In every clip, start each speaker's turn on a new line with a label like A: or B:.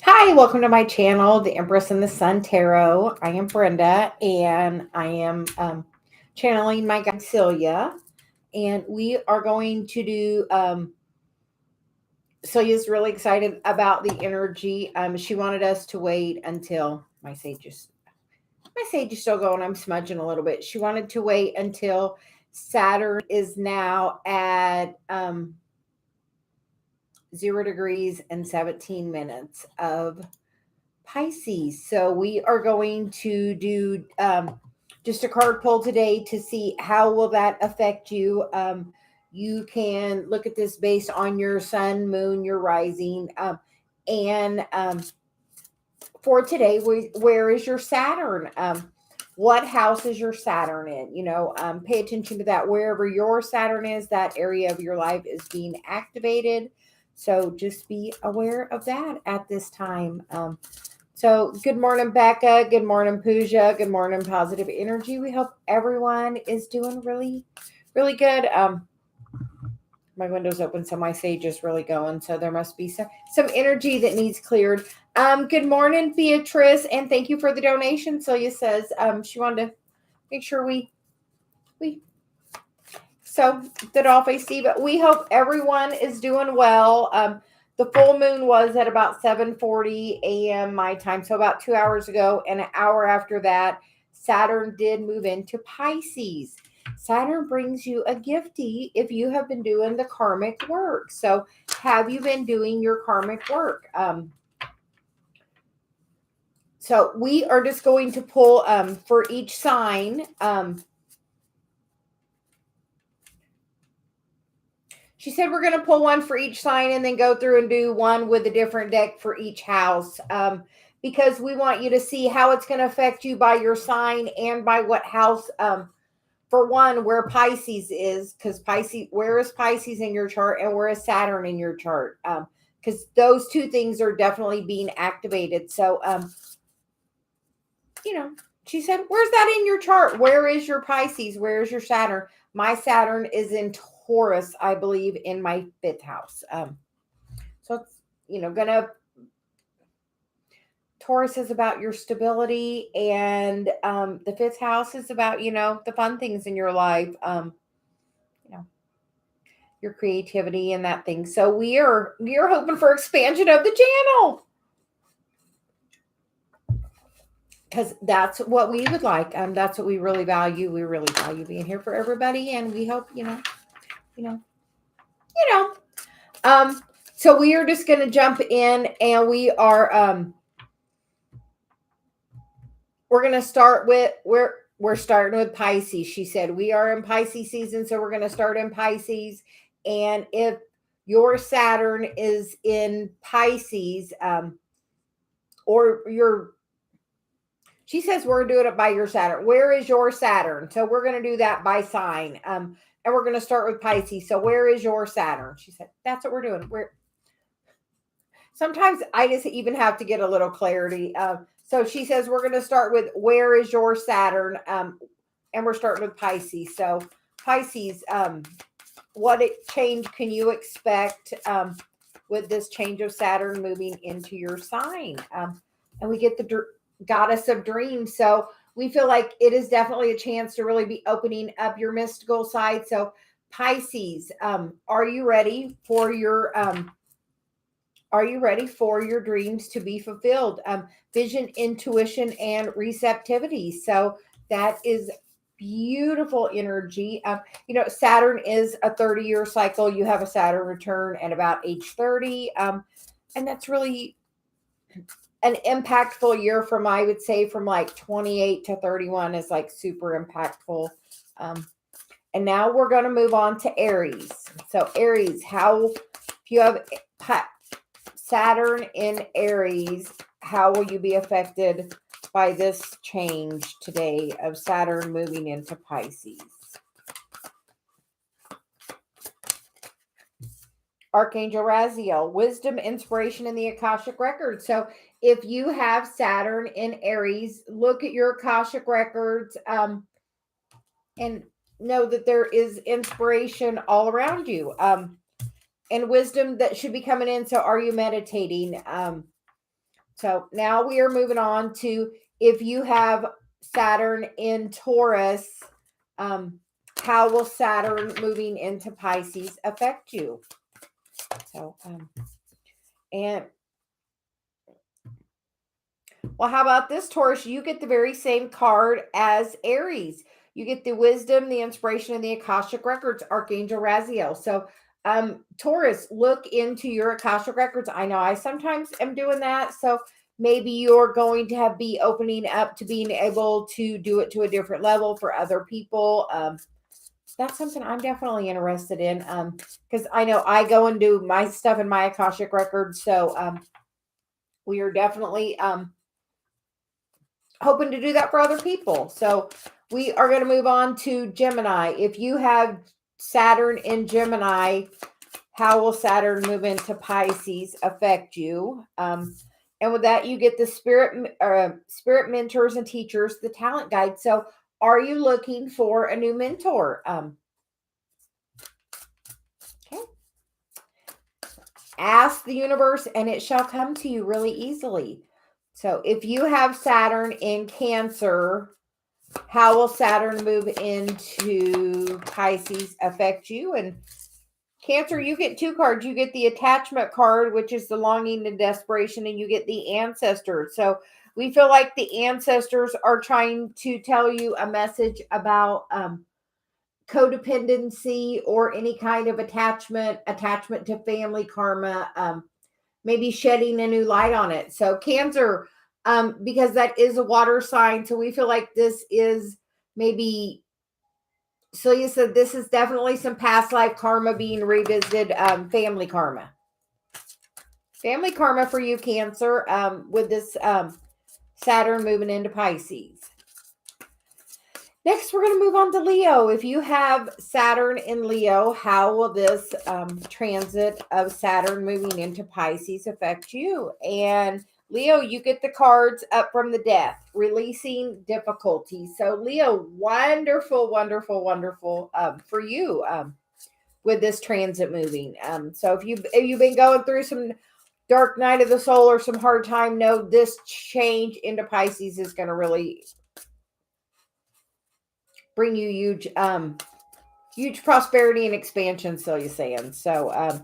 A: Hi, welcome to my channel, the Empress and the Sun Tarot. I am Brenda, and I am channeling my guide Celia, and we are going to do. Celia's really excited about the energy. She wanted us to wait until my sage is still going. I'm smudging a little bit. She wanted to wait until Saturn is now at 0 degrees and 17 minutes of Pisces. So we are going to do just a card pull today to see how will that affect you. You can look at this based on your sun, moon, your rising, and for today, where is your Saturn? What house is your Saturn in? Pay attention to that. Wherever your Saturn is, that area of your life is being activated. So just be aware of that at this time. So, good morning, Becca. Good morning, Pooja. Good morning, Positive Energy. We hope everyone is doing really, really good. My window's open, so my sage is really going. So there must be some energy that needs cleared. Good morning, Beatrice, and thank you for the donation. Celia says she wanted to make sure we so did all face see, but we hope everyone is doing well. The full moon was at about 7:40 a.m. my time, so about 2 hours ago, and an hour after that, Saturn did move into Pisces. Saturn brings you a gifty if you have been doing the karmic work. So, have you been doing your karmic work? So we are just going to pull for each sign. She said we're going to pull one for each sign and then go through and do one with a different deck for each house, because we want you to see how it's going to affect you by your sign and by what house. For one, where Pisces is, because Pisces, where is Pisces in your chart and where is Saturn in your chart? Because those two things are definitely being activated. So, she said, where's that in your chart? Where is your Pisces? Where is your Saturn? My Saturn is in Taurus, I believe, in my fifth house. So it's, gonna, Taurus is about your stability, and the fifth house is about, the fun things in your life, you know, your creativity and that thing. So we are hoping for expansion of the channel, because that's what we would like. That's what we really value. We really value being here for everybody, and we hope, you know, you know. So we are just going to jump in, and we're going to start with we're starting with Pisces. She said we are in Pisces season, so we're going to start in Pisces. And if your Saturn is in Pisces, or your she says we're doing it by your Saturn. Where is your Saturn? So we're going to do that by sign. And we're going to start with Pisces. So where is your Saturn? She said, that's what we're doing. Sometimes I just even have to get a little clarity. So she says we're going to start with where is your Saturn? And we're starting with Pisces. So Pisces, what change can you expect with this change of Saturn moving into your sign? And we get the goddess of dreams. So we feel like it is definitely a chance to really be opening up your mystical side. So Pisces, are you ready for your dreams to be fulfilled? Vision, intuition, and receptivity. So that is beautiful energy. Saturn is a 30-year cycle. You have a Saturn return at about age 30. And that's really an impactful year from, I would say, from like 28 to 31 is like super impactful. And now we're going to move on to Aries. So Aries, if you have Saturn in Aries, how will you be affected by this change today of Saturn moving into Pisces? Archangel Raziel, wisdom, inspiration, and the Akashic Records. So if you have Saturn in Aries, look at your Akashic Records and know that there is inspiration all around you. And wisdom that should be coming in. So are you meditating? So now we are moving on to if you have Saturn in Taurus, how will Saturn moving into Pisces affect you? So, and well, how about this, Taurus? You get the very same card as Aries. You get the wisdom, the inspiration, and the Akashic Records, Archangel Raziel. So, Taurus, look into your Akashic Records. I know I sometimes am doing that. So maybe you're going to be opening up to being able to do it to a different level for other people. That's something I'm definitely interested in. Because I know I go and do my stuff in my Akashic Records. So, we are definitely, hoping to do that for other people. So we are going to move on to Gemini. If you have Saturn in Gemini, how will Saturn move into Pisces affect you? And with that, you get the spirit mentors and teachers, the talent guide. So are you looking for a new mentor? Okay. Ask the universe and it shall come to you really easily. So if you have Saturn in Cancer, how will Saturn move into Pisces affect you? And Cancer, you get two cards. You get the attachment card, which is the longing and desperation, and you get the ancestors. So we feel like the ancestors are trying to tell you a message about codependency or any kind of attachment to family karma, maybe shedding a new light on it. So Cancer, because that is a water sign, so we feel like this is maybe, Celia said this is definitely some past life karma being revisited, family karma. Family karma for you, Cancer, with this Saturn moving into Pisces. Next, we're going to move on to Leo. If you have Saturn in Leo, how will this transit of Saturn moving into Pisces affect you? And Leo, you get the cards up from the death, releasing difficulty. So Leo, wonderful, wonderful, wonderful for you with this transit moving. So if you've been going through some dark night of the soul or some hard time, know this change into Pisces is going to really bring you huge prosperity and expansion, Celia saying. So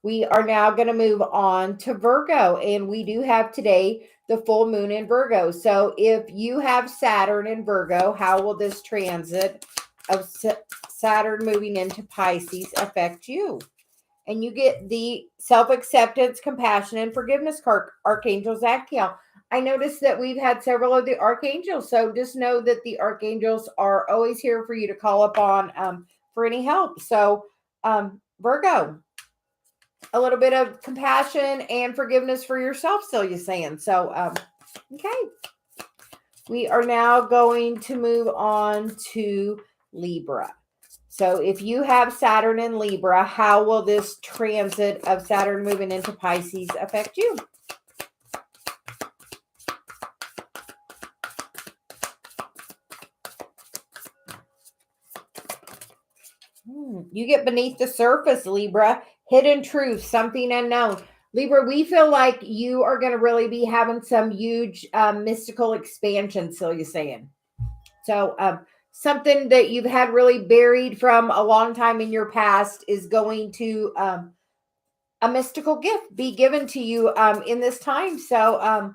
A: we are now going to move on to Virgo, and we do have today the full moon in Virgo. So if you have Saturn in Virgo, how will this transit of Saturn moving into Pisces affect you? And you get the self-acceptance, compassion, and forgiveness card, Archangel Zadkiel. I noticed that we've had several of the archangels, so just know that the archangels are always here for you to call upon for any help. So, Virgo, a little bit of compassion and forgiveness for yourself, Celia saying. So, okay. We are now going to move on to Libra. So if you have Saturn in Libra, how will this transit of Saturn moving into Pisces affect you? You get beneath the surface, Libra. Hidden truth, something unknown. Libra, we feel like you are going to really be having some huge mystical expansion, Celia saying. So something that you've had really buried from a long time in your past is going to a mystical gift be given to you in this time. So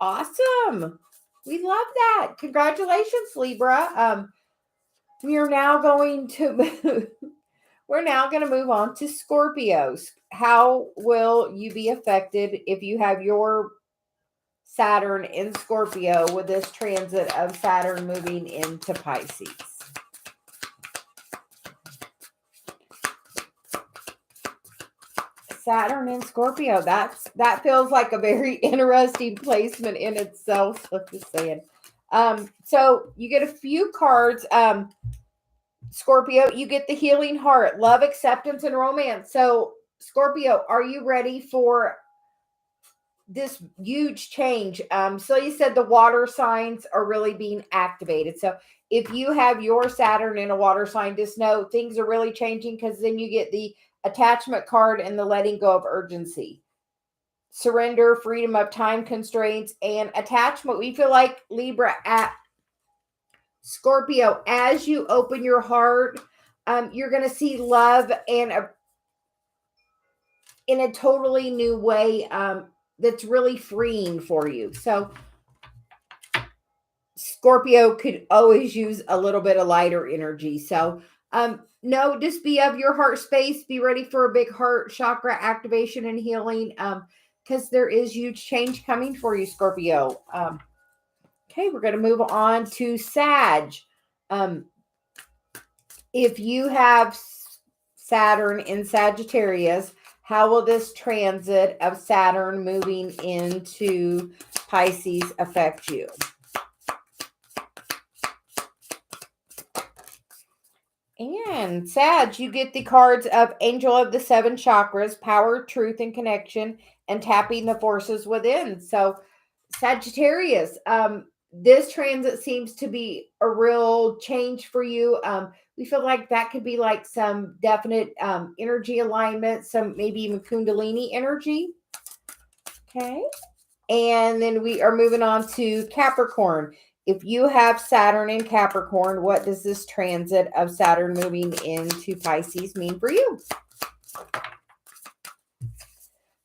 A: awesome. We love that. Congratulations, Libra. We are now going to move on to Scorpios. How will you be affected if you have your Saturn in Scorpio with this transit of Saturn moving into Pisces? Saturn in Scorpio. That feels like a very interesting placement in itself. So just saying. So you get a few cards. Scorpio, you get the healing heart, love, acceptance, and romance. So Scorpio, are you ready for this huge change? So you said the water signs are really being activated. So if you have your Saturn in a water sign, just know things are really changing, because then you get the attachment card and the letting go of urgency. surrender, freedom of time constraints, and attachment. We feel like Libra at Scorpio, as you open your heart, you're going to see love and in a totally new way that's really freeing for you. So Scorpio could always use a little bit of lighter energy. So no, just be of your heart space. Be ready for a big heart chakra activation and healing because there is huge change coming for you, Scorpio. Okay, we're going to move on to Sag. If you have Saturn in Sagittarius, how will this transit of Saturn moving into Pisces affect you? And Sag, you get the cards of Angel of the Seven Chakras, Power, Truth, and Connection, and Tapping the Forces Within. So Sagittarius, this transit seems to be a real change for you. We feel like that could be like some definite energy alignment, some maybe even Kundalini energy. Okay. And then we are moving on to Capricorn. If you have Saturn in Capricorn, what does this transit of Saturn moving into Pisces mean for you?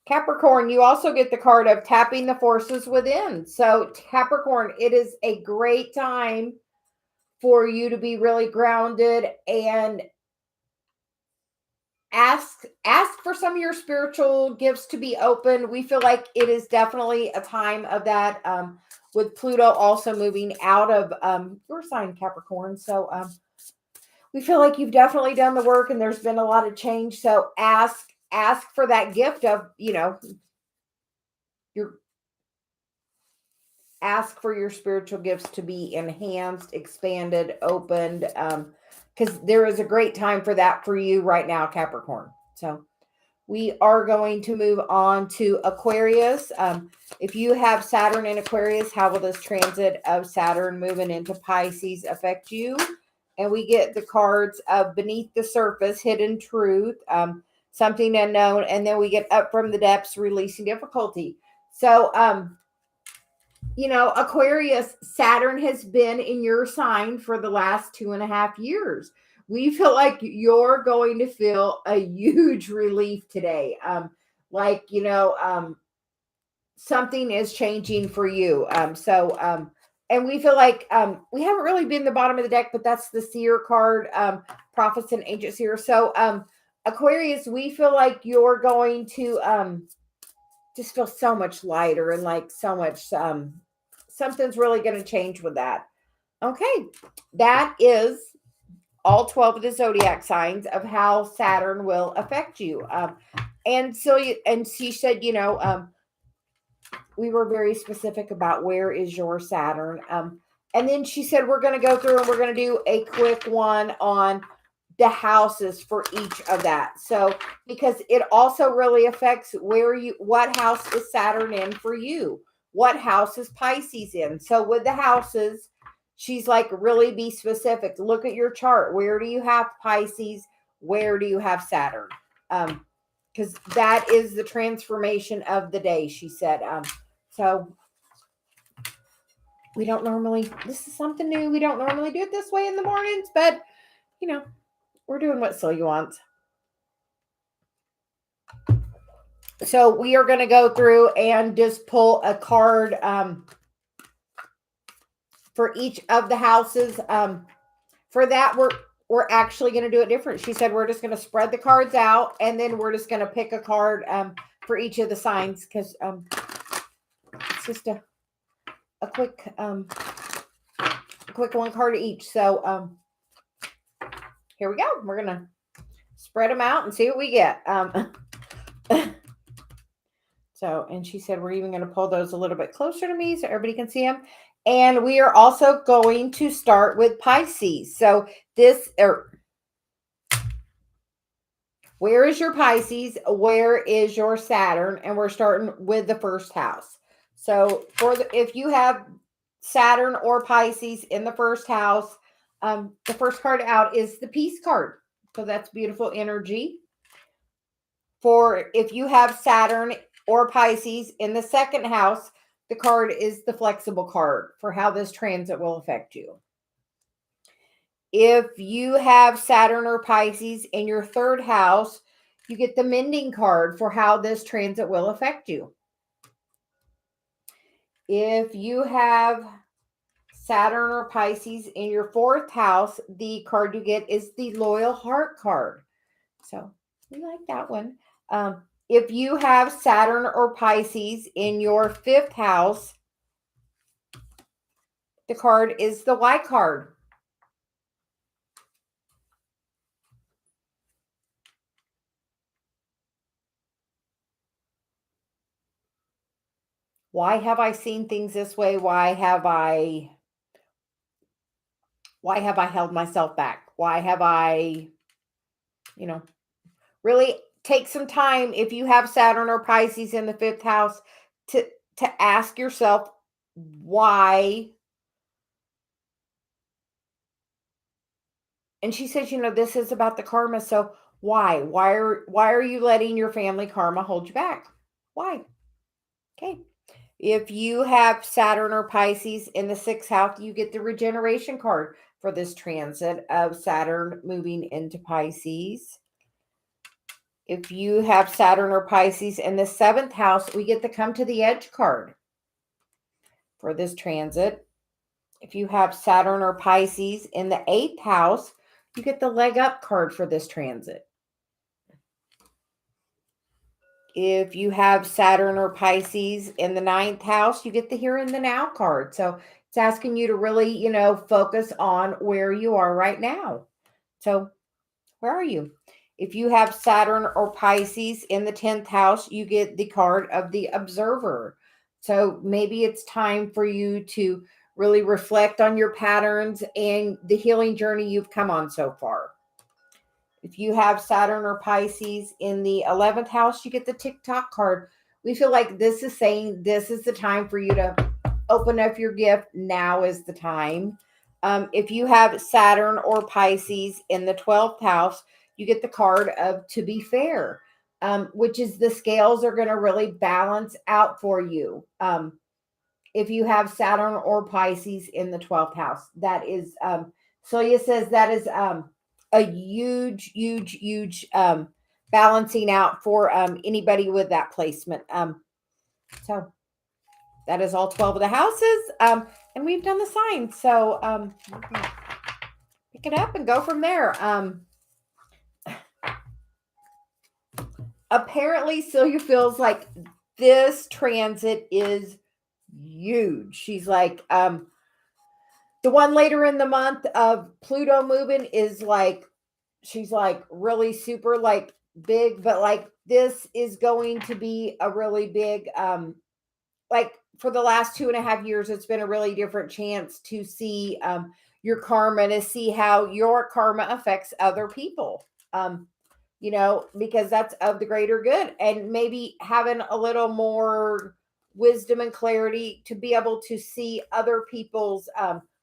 A: Capricorn, you also get the card of Tapping the Forces Within. So Capricorn, it is a great time for you to be really grounded and ask for some of your spiritual gifts to be open. We feel like it is definitely a time of that. With Pluto also moving out of your sign, Capricorn. So we feel like you've definitely done the work and there's been a lot of change. So ask for that gift of, ask for your spiritual gifts to be enhanced, expanded, opened, because there is a great time for that for you right now, Capricorn. So we are going to move on to Aquarius. If you have Saturn in Aquarius, how will this transit of Saturn moving into Pisces affect you? And we get the cards of Beneath the Surface, Hidden Truth, Something Unknown, and then we get Up from the Depths, Releasing Difficulty. So, Aquarius, Saturn has been in your sign for the last 2.5 years. We feel like you're going to feel a huge relief today. Something is changing for you. And we feel like we haven't really been the bottom of the deck, but that's the Seer card, Prophets and Ancient Seer. So Aquarius, we feel like you're going to just feel so much lighter and like so much, something's really going to change with that. Okay, that is all 12 of the zodiac signs of how Saturn will affect you. And she said, we were very specific about where is your Saturn. And then she said, we're going to go through and we're going to do a quick one on the houses for each of that. So, because it also really affects what house is Saturn in for you? What house is Pisces in? So with the houses, she's like, really be specific. Look at your chart. Where do you have Pisces? Where do you have Saturn? Because that is the transformation of the day, she said. So this is something new. We don't normally do it this way in the mornings, but we're doing what Celia wants. So we are going to go through and just pull a card for each of the houses. For that, we're actually going to do it different. She said we're just going to spread the cards out, and then we're just going to pick a card for each of the signs, because it's just a quick one card each. So here we go. We're going to spread them out and see what we get. So, and she said, we're even going to pull those a little bit closer to me so everybody can see them. And we are also going to start with Pisces. So where is your Pisces? Where is your Saturn? And we're starting with the first house. So if you have Saturn or Pisces in the first house, the first card out is the Peace card. So that's beautiful energy. For if you have Saturn or Pisces in the second house, the card is the flexible card for how this transit will affect you. If you have Saturn or Pisces in your third house, you get the mending card for how this transit will affect you. If you have Saturn or Pisces in your fourth house, the card you get is the loyal heart card. So we like that one. If you have Saturn or Pisces in your fifth house, the card is the Y card. Why have I seen things this way? Why have I held myself back? Why have I, really take some time if you have Saturn or Pisces in the fifth house to ask yourself why. And she says, this is about the karma. So why? Why are you letting your family karma hold you back? Why? Okay. If you have Saturn or Pisces in the sixth house, you get the regeneration card for this transit of Saturn moving into Pisces. If you have Saturn or Pisces in the seventh house, we get the come to the edge card for this transit. If you have Saturn or Pisces in the eighth house, you get the leg up card for this transit. If you have Saturn or Pisces in the ninth house, you get the here and the now card. So it's asking you to really, focus on where you are right now. So where are you? If you have Saturn or Pisces in the 10th house, you get the card of the observer. So maybe it's time for you to really reflect on your patterns and the healing journey you've come on so far. If you have Saturn or Pisces in the 11th house, you get the TikTok card. We feel like this is saying this is the time for you to open up your gift. Now is the time. If you have Saturn or Pisces in the 12th house, you get the card of to be fair, which is the scales are going to really balance out for you. If you have Saturn or Pisces in the 12th house, that is, Celia says that is a huge, huge, huge balancing out for anybody with that placement. So that is all 12 of the houses. And we've done the signs. So pick it up and go from there. Apparently, Celia feels like this transit is huge. She's like, the one later in the month of Pluto moving is like, she's like really super like big, but like this is going to be a really big, like for the last 2.5 years, it's been a really different chance to see your karma, to see how your karma affects other people. Because that's of the greater good, and maybe having a little more wisdom and clarity to be able to see other people's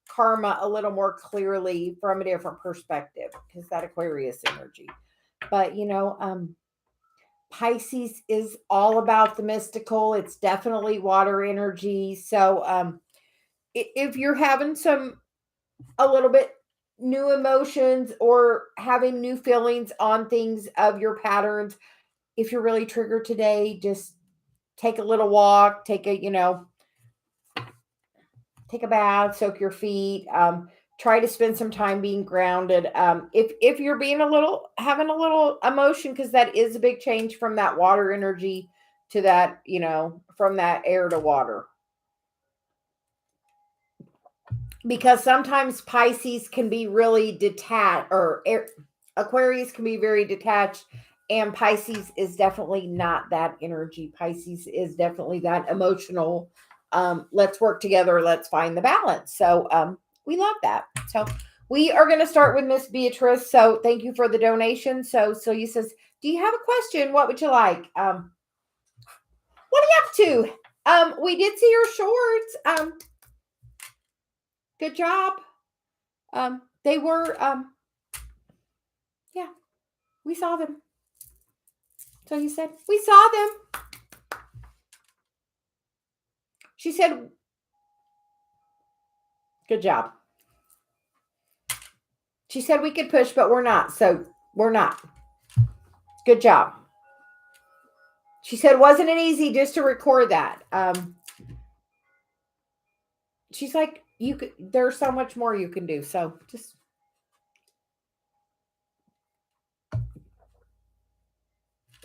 A: karma a little more clearly from a different perspective, because that Aquarius energy. But Pisces is all about the mystical. It's definitely water energy. So if you're having a little bit new emotions or having new feelings on things of your patterns, if you're really triggered today, just take a little walk, take a bath, soak your feet, try to spend some time being grounded. If you're having a little emotion, because that is a big change from that water energy to that, from that air to water. Because sometimes Pisces can be really detached, or Aquarius can be very detached, and Pisces is definitely not that energy. Pisces is definitely that emotional. Let's work together. Let's find the balance. So we love that. So we are going to start with Miss Beatrice. So thank you for the donation. So Celia says, do you have a question? What would you like? What are you up to? We did see your shorts. Good job. They were, yeah, we saw them. So you said, we saw them. She said, good job. She said we could push, but we're not. So we're not. Good job. She said, wasn't it easy just to record that? She's like, there's so much more you can do. So just.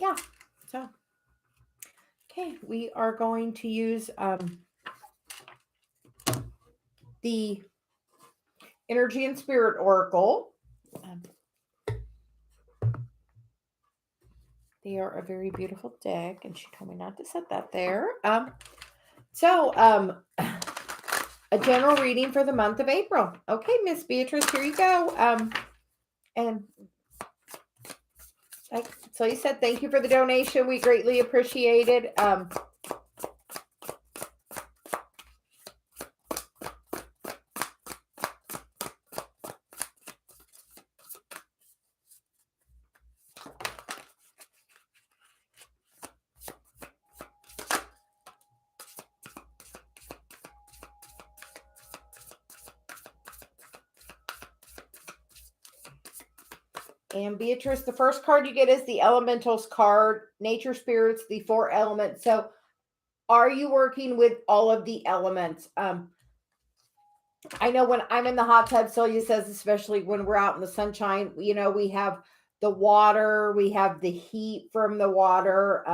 A: Yeah. So, okay. We are going to use the Energy and Spirit Oracle. They are a very beautiful deck, and she told me not to set that there. A general reading for the month of April. Okay, Miss Beatrice, here you go. And so you said thank you for the donation. We greatly appreciate it. And Beatrice, the first card you get is the Elementals card, Nature Spirits, the 4 elements. So are you working with all of the elements? I know when I'm in the hot tub, Celia says, especially when we're out in the sunshine, we have the water, we have the heat from the water,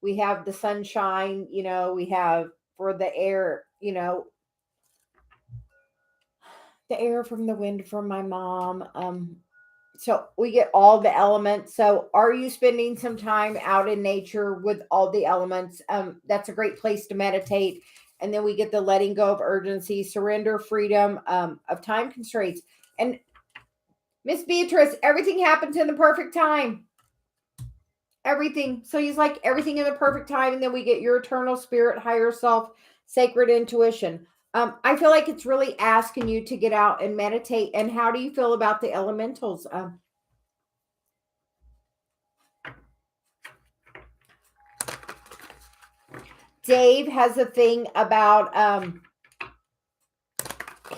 A: we have the sunshine, we have for the air, the air from the wind from my mom. So we get all the elements. So are you spending some time out in nature with all the elements? That's a great place to meditate. And then we get the letting go of urgency, surrender, freedom, of time constraints. And Miss Beatrice, everything happens in the perfect time. Everything. So he's like everything in the perfect time. And then we get your eternal spirit, higher self, sacred intuition. I feel like it's really asking you to get out and meditate. And how do you feel about the elementals? Dave has a thing about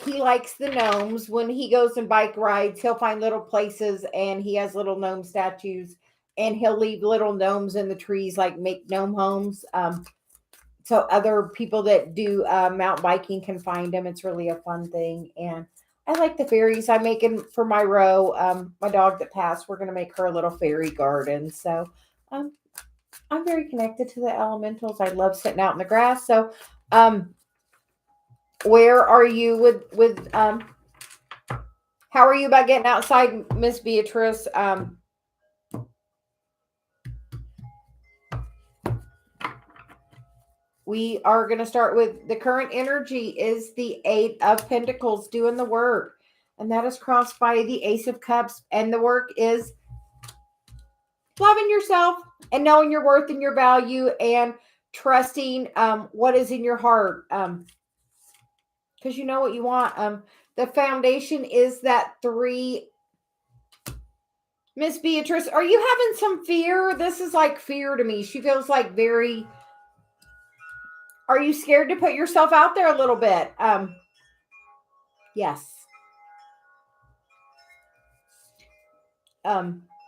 A: he likes the gnomes. When he goes and bike rides, he'll find little places and he has little gnome statues and he'll leave little gnomes in the trees, like make gnome homes. So other people that do mountain biking can find them. It's really a fun thing. And I like the fairies. I'm making for my row, my dog that passed, we're going to make her a little fairy garden. So I'm very connected to the elementals. I love sitting out in the grass. So where are you with how are you about getting outside, Miss Beatrice? We are going to start with the current energy is the 8 of Pentacles doing the work. And that is crossed by the Ace of Cups. And the work is loving yourself and knowing your worth and your value and trusting what is in your heart. Because you know what you want. The foundation is that 3. Miss Beatrice, are you having some fear? This is like fear to me. She feels like very... Are you scared to put yourself out there a little bit? Yes.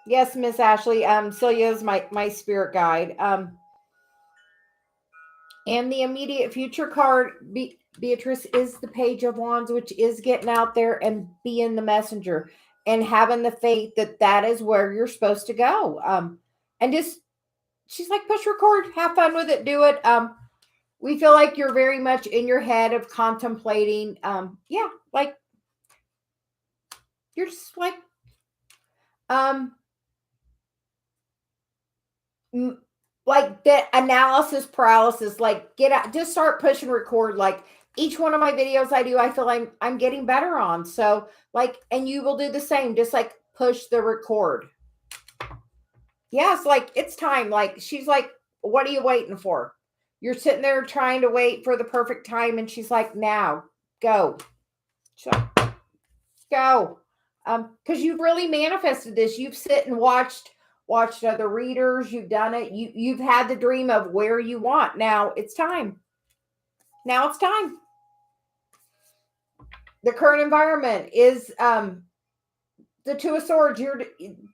A: Yes, Miss Ashley. Celia is my spirit guide. And the immediate future card, Beatrice, is the Page of Wands, which is getting out there and being the messenger and having the faith that that is where you're supposed to go. And just, she's like, push record, have fun with it, do it. We feel like you're very much in your head of contemplating. Like you're just like, like the analysis paralysis, like get out, just start pushing record. Like each one of my videos I do, I feel like I'm getting better on. So like, and you will do the same, just like push the record. Yes, like it's time. Like she's like, what are you waiting for? You're sitting there trying to wait for the perfect time. And she's like, now go. So go. Because you've really manifested this. You've sit and watched other readers. You've done it. You've had the dream of where you want. Now it's time. Now it's time. The current environment is the Two of Swords.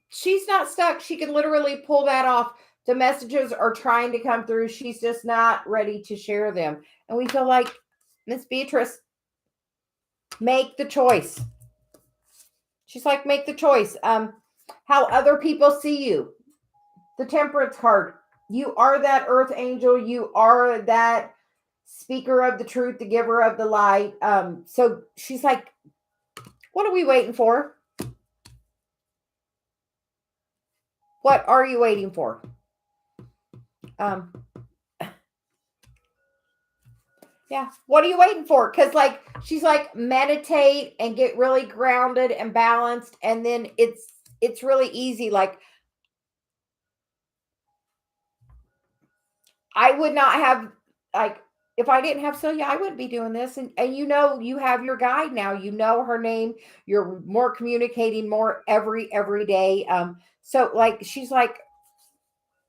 A: She's not stuck. She can literally pull that off. The messages are trying to come through. She's just not ready to share them. And we feel like, Miss Beatrice, make the choice. She's like, make the choice. How other people see you. The Temperance card. You are that earth angel. You are that speaker of the truth, the giver of the light. So she's like, what are we waiting for? What are you waiting for? Yeah. What are you waiting for? Because like she's like, meditate and get really grounded and balanced, and then it's really easy. Like I would not have, like, if I didn't have Celia, I wouldn't be doing this. And you know, you have your guide now. You know her name. You're more communicating more every day. So like she's like,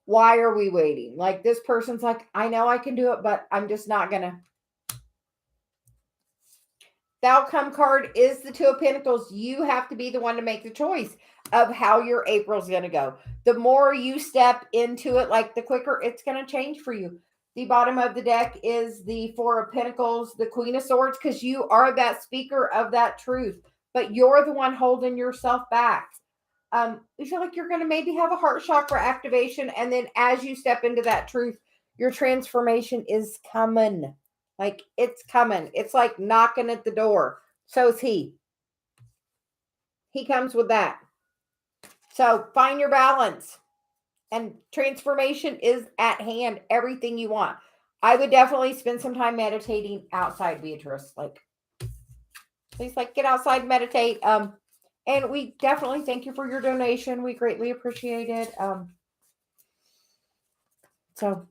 A: why are we waiting? Like this person's like, I know I can do it, but I'm just not gonna. The outcome card is the Two of Pentacles. You have to be the one to make the choice of how your April's going to go. The more you step into it, like the quicker it's going to change for you. The bottom of the deck is the Four of Pentacles, the Queen of Swords, because you are that speaker of that truth, but you're the one holding yourself back. You feel like you're going to maybe have a heart chakra activation, and then as you step into that truth, your transformation is coming. Like it's coming. It's like knocking at the door. So is he. He comes with that. So find your balance. And transformation is at hand. Everything you want. I would definitely spend some time meditating outside, Beatrice. Like, please, like, get outside, meditate. And we definitely thank you for your donation. We greatly appreciate it. So,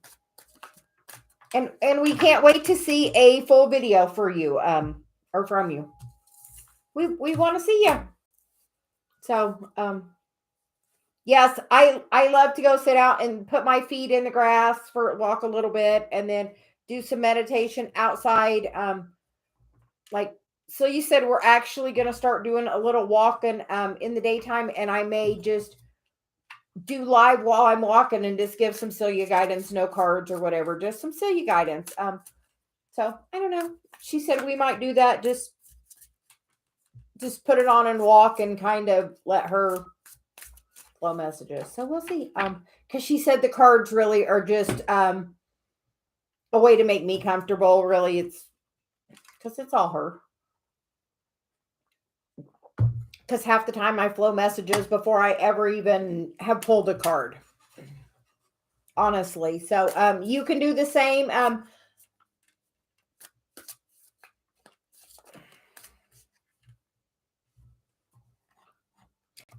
A: and we can't wait to see a full video for you, or from you. We want to see you. So, yes, I love to go sit out and put my feet in the grass for walk a little bit, and then do some meditation outside. Like, so you said we're actually going to start doing a little walking in the daytime, and I may just do live while I'm walking and just give some Celia guidance, no cards or whatever, just some Celia guidance. So I don't know. She said we might do that. Just put it on and walk and kind of let her flow messages. So we'll see. Because she said the cards really are just a way to make me comfortable. Really, it's because it's all her. Because half the time I flow messages before I ever even have pulled a card. Honestly. So you can do the same.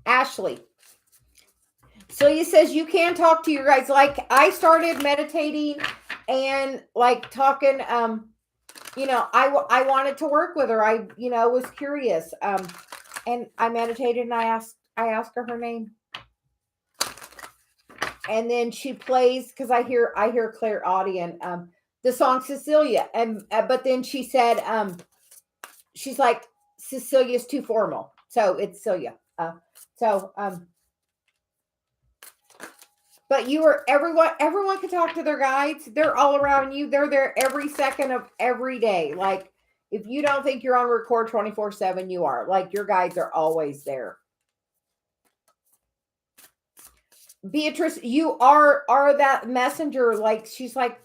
A: Ashley. Celia says you can talk to your guys. Like I started meditating and like talking, you know, I wanted to work with her. I, you know, was curious. And I meditated and I asked her her name. And then she plays, because I hear clairaudient, the song Cecilia. And but then she said, she's like, Cecilia's too formal. So it's Celia. But you are everyone can talk to their guides. They're all around you. They're there every second of every day. Like if you don't think you're on record 24/7, you are. Like your guides are always there. Beatrice, you are that messenger. Like she's like,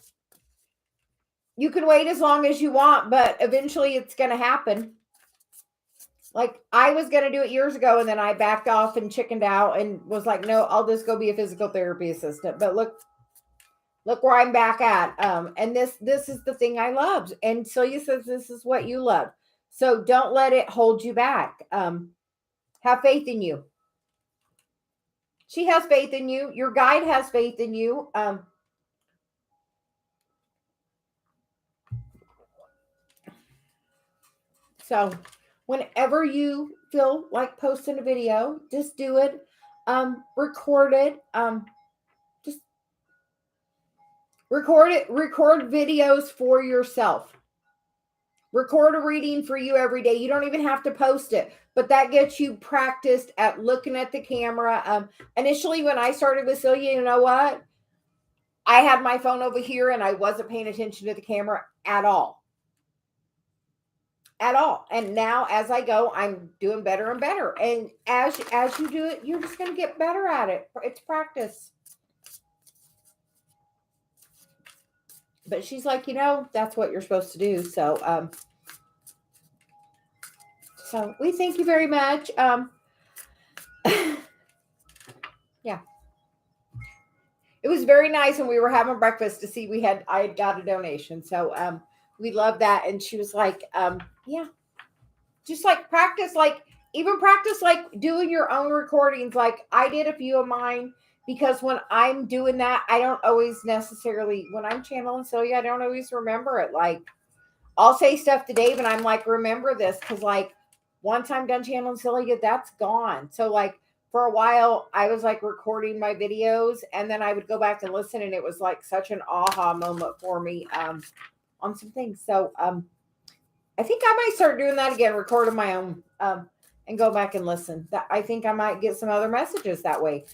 A: you can wait as long as you want, but eventually it's going to happen. Like I was going to do it years ago, and then I backed off and chickened out and was like, no, I'll just go be a physical therapy assistant. But look where I'm back at. And this is the thing I loved. And Celia says this is what you love. So don't let it hold you back. Have faith in you. She has faith in you. Your guide has faith in you. So whenever you feel like posting a video, just do it. Record it. Just record it. Record videos for yourself. Record a reading for you every day. You don't even have to post it, but that gets you practiced at looking at the camera. Initially, when I started with Celia, you know what? I had my phone over here and I wasn't paying attention to the camera at all. At all. And now as I go, I'm doing better and better. And as you do it, you're just going to get better at it. It's practice. But she's like, that's what you're supposed to do. So, so we thank you very much. Yeah. It was very nice when we were having breakfast to see I had got a donation. So, we love that. And she was like, yeah, just like practice, even practice, doing your own recordings. Like I did a few of mine, because when I'm doing that, I don't always necessarily, when I'm channeling Celia, I don't always remember it. Like I'll say stuff to Dave and I'm like, remember this. Cause once I'm done channeling Celia, that's gone. So for a while I was recording my videos and then I would go back and listen. And it was such an aha moment for me, on some things. So, I think I might start doing that again, recording my own, and go back and listen. I think I might get some other messages that way.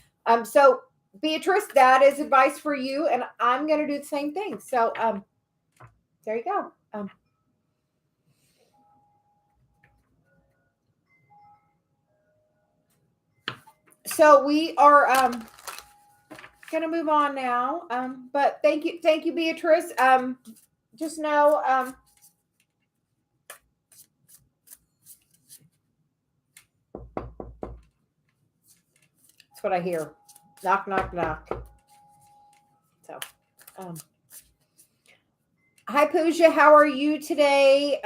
A: So Beatrice, that is advice for you, and I'm going to do the same thing. So, there you go. So we are, going to move on now. But thank you, Beatrice. Just know, that's what I hear. Knock, knock, knock. So, hi, Pooja. How are you today?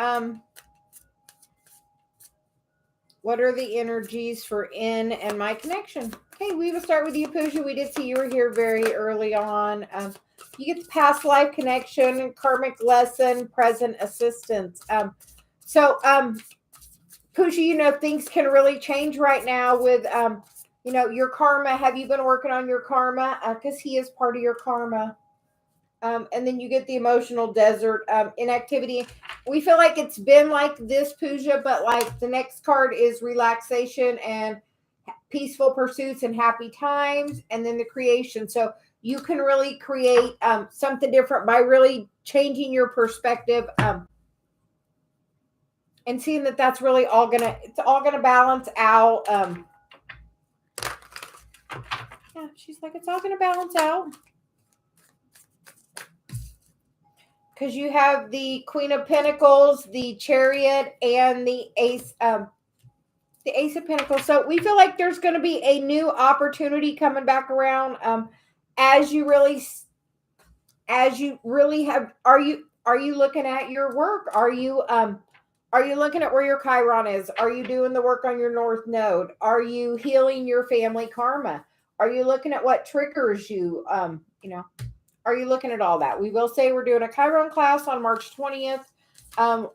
A: What are the energies for in and my connection? Okay, we will start with you, Pooja. We did see you were here very early on. You get the past life connection, karmic lesson, present assistance. So, Pooja, things can really change right now with, your karma. Have you been working on your karma? Because he is part of your karma. And then you get the emotional desert, inactivity. We feel like it's been like this, Pooja, but the next card is relaxation and peaceful pursuits and happy times, and then the creation. So you can really create something different by really changing your perspective, and seeing that that's really it's all gonna balance out. Yeah, she's like, it's all gonna balance out. Because you have the Queen of Pentacles, the Chariot, and the Ace of Pentacles. So we feel like there's going to be a new opportunity coming back around. As you really have, are you looking at your work? Are you looking at where your Chiron is? Are you doing the work on your North Node? Are you healing your family karma? Are you looking at what triggers you? Are you looking at all that? We will say we're doing a Chiron class on March 20th,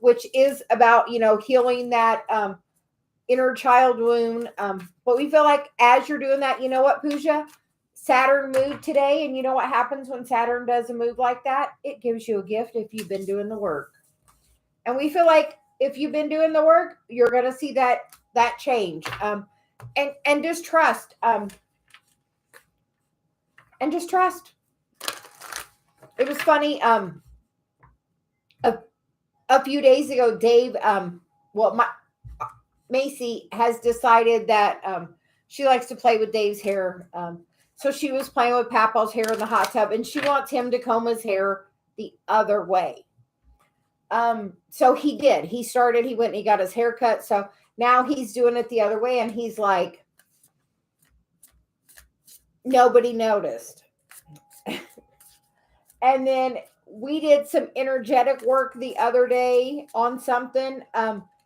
A: which is about, healing that inner child wound. But we feel like as you're doing that, you know what, Pooja? Saturn moved today. And you know what happens when Saturn does a move like that? It gives you a gift if you've been doing the work. And we feel like if you've been doing the work, you're going to see that change. And just trust. And just trust. It was funny. A few days ago, Dave, Macy has decided that she likes to play with Dave's hair. So she was playing with Papa's hair in the hot tub, and she wants him to comb his hair the other way. So he did. He went and he got his hair cut. So now he's doing it the other way, and he's like, nobody noticed. And then we did some energetic work the other day on something,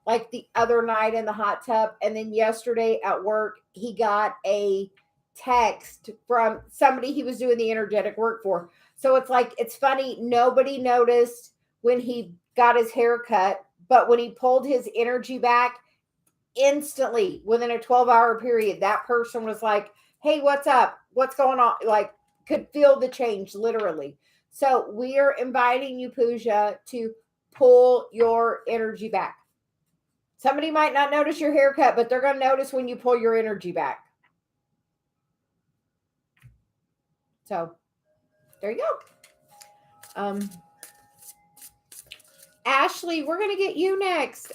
A: like the other night in the hot tub. And then yesterday at work, he got a text from somebody he was doing the energetic work for. So it's funny. Nobody noticed when he got his hair cut, but when he pulled his energy back, instantly within a 12-hour period, that person was like, hey, what's up? What's going on? Could feel the change literally. So we are inviting you, Pooja, to pull your energy back. Somebody might not notice your haircut, but they're going to notice when you pull your energy back. So there you go. Ashley, we're going to get you next.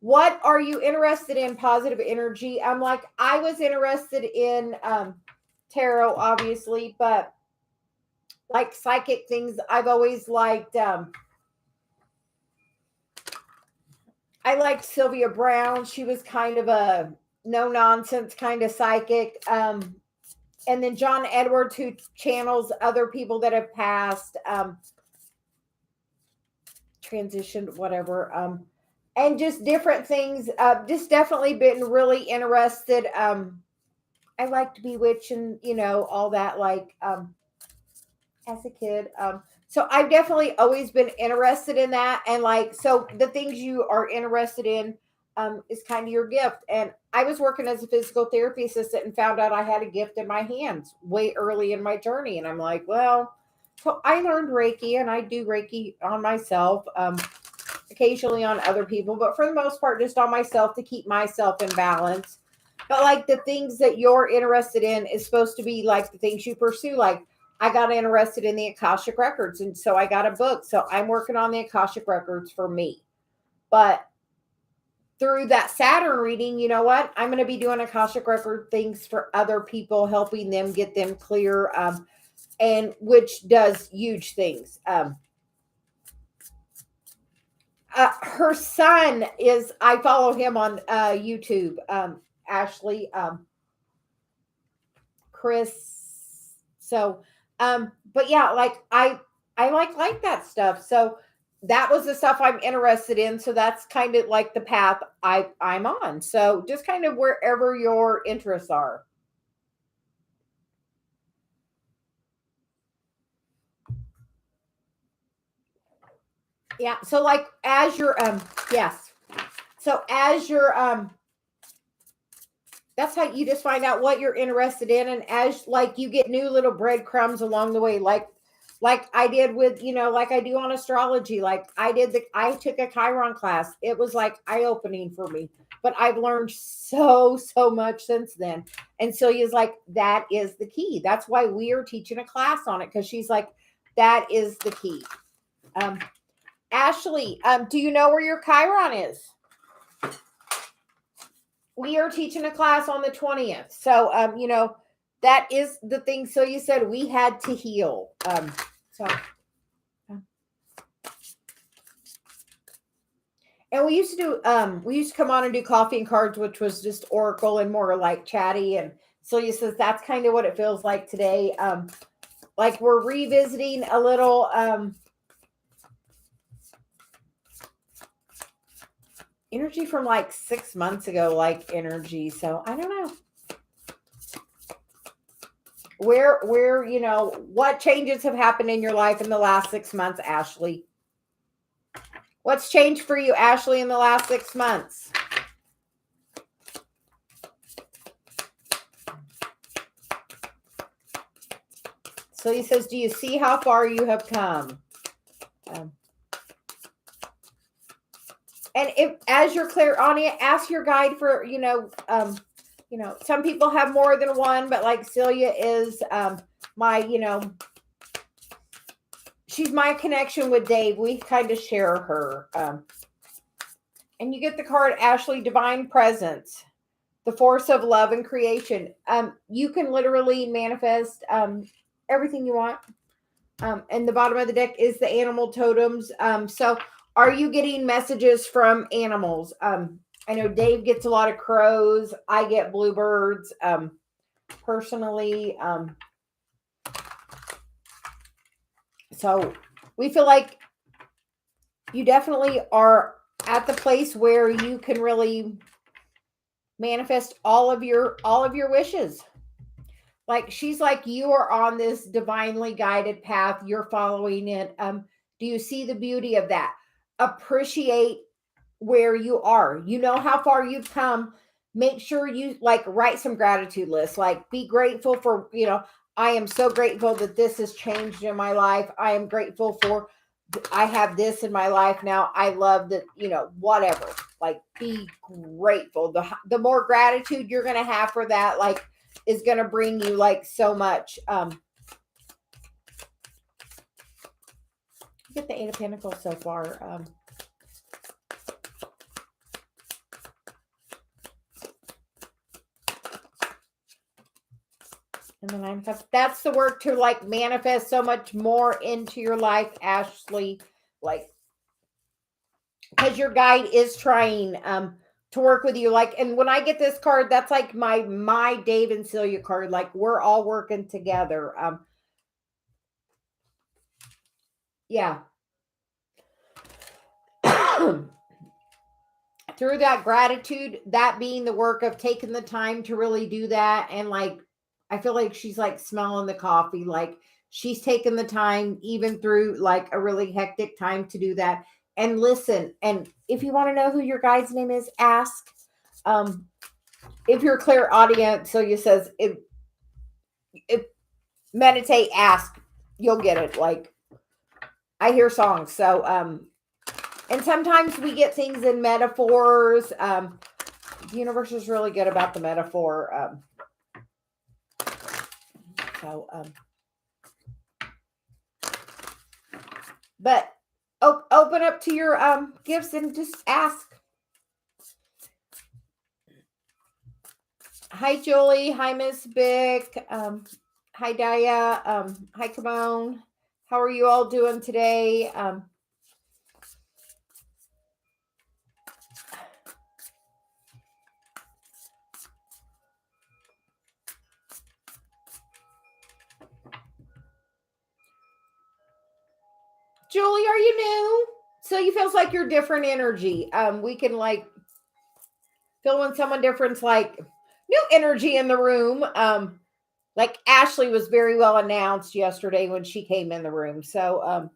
A: What are you interested in? Positive energy. I'm like, I was interested in tarot, obviously, but like psychic things, I've always liked. I liked Sylvia Brown. She was kind of a no nonsense kind of psychic. And then John Edwards, who channels other people that have passed, transitioned, whatever. And just different things. Just definitely been really interested. I liked Bewitch and, all that, like, as a kid. So I've definitely always been interested in that. And like, so the things you are interested in is kind of your gift. And I was working as a physical therapy assistant and found out I had a gift in my hands way early in my journey. And I'm like, well, so I learned Reiki, and I do Reiki on myself, occasionally on other people, but for the most part, just on myself to keep myself in balance. But like the things that you're interested in is supposed to be like the things you pursue. Like I got interested in the Akashic Records, and so I got a book. So I'm working on the Akashic Records for me. But through that Saturn reading, you know what? I'm going to be doing Akashic Record things for other people, helping them get them clear, and which does huge things. Her son is, I follow him on YouTube, Ashley, Chris. So, but yeah, like I like that stuff. So that was the stuff I'm interested in. So that's kind of like the path I'm on. So just kind of wherever your interests are. Yeah. So like as you're yes. So as you're that's how you just find out what you're interested in, and as like you get new little breadcrumbs along the way, like I did with, like I do on astrology. Like I took a Chiron class. It was like eye-opening for me, but I've learned so much since then. And Celia's like, that is the key. That's why we are teaching a class on it, because she's like, that is the key. Ashley, do you know where your Chiron is? We are teaching a class on the 20th. So, that is the thing. So you said we had to heal. And we used to come on and do coffee and cards, which was just oracle and more like chatty. And Celia says that's kind of what it feels like today. Like we're revisiting a little, energy from like 6 months ago, like energy. So I don't know where, what changes have happened in your life in the last 6 months, Ashley. What's changed for you, Ashley, in the last 6 months? So he says, do you see how far you have come? And if, as you're clear on it, ask your guide for, some people have more than one, but like Celia is my, she's my connection with Dave. We kind of share her. And you get the card, Ashley, Divine Presence, the force of love and creation. You can literally manifest everything you want. And the bottom of the deck is the animal totems. So are you getting messages from animals? I know Dave gets a lot of crows. I get bluebirds. Personally, so we feel like you definitely are at the place where you can really manifest all of your wishes. Like she's like, you are on this divinely guided path. You're following it. Do you see the beauty of that? Appreciate where you are. You know how far you've come. Make sure you like write some gratitude lists. Like be grateful for, I am so grateful that this has changed in my life. I am grateful for I have this in my life now. I love that, whatever. Like, be grateful. The more gratitude you're going to have for that, like, is going to bring you like so much. Get the Eight of Pentacles so far. And the Nine of Cups. That's the work to like manifest so much more into your life, Ashley. Like, because your guide is trying to work with you. Like, and when I get this card, that's like my Dave and Celia card. Like, we're all working together. Yeah. Through that gratitude, that being the work of taking the time to really do that. And like, I feel like she's like smelling the coffee. Like, she's taken the time, even through like a really hectic time, to do that. And listen, and if you want to know who your guide's name is, ask. If you're clairaudient, Celia says, if meditate, ask, you'll get it. Like, I hear songs. So, and sometimes we get things in metaphors. The universe is really good about the metaphor. But open up to your gifts and just ask. Hi, Julie. Hi, Miss Bick. Hi, Daya. Hi, Kimone. How are you all doing today? Julie, are you new? So you feels like you're different energy. We can like feel when someone different's like new energy in the room. Like Ashley was very well announced yesterday when she came in the room. So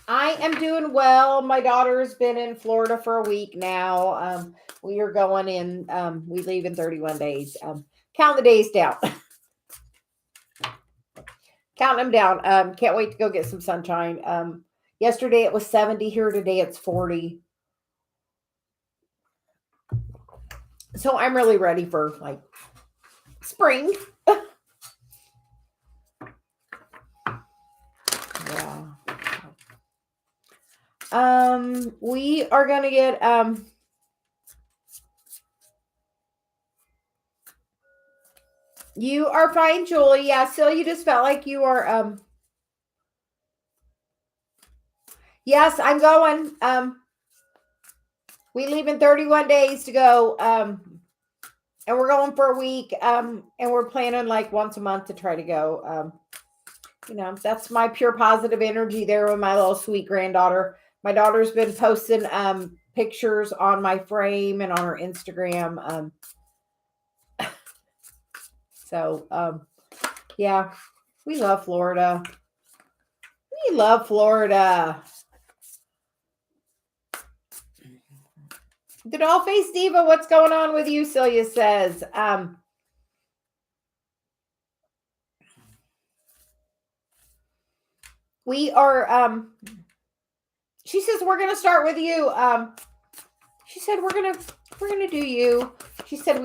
A: I am doing well. My daughter's been in Florida for a week now. We are going in, we leave in 31 days. Count the days down. Count them down. Can't wait to go get some sunshine. Yesterday it was 70 here. Today it's 40. So I'm really ready for like spring. Yeah. We are going to get, you are fine, Julie. Yeah. So you just felt like you are, yes, I'm going. We leave in 31 days to go. And we're going for a week. And we're planning like once a month to try to go. That's my pure positive energy there with my little sweet granddaughter. My daughter's been posting pictures on my frame and on her Instagram. Yeah, we love Florida. We love Florida. The doll face diva, what's going on with you? Celia says, we are, she says, we're going to start with you. She said, we're going to do you. She said,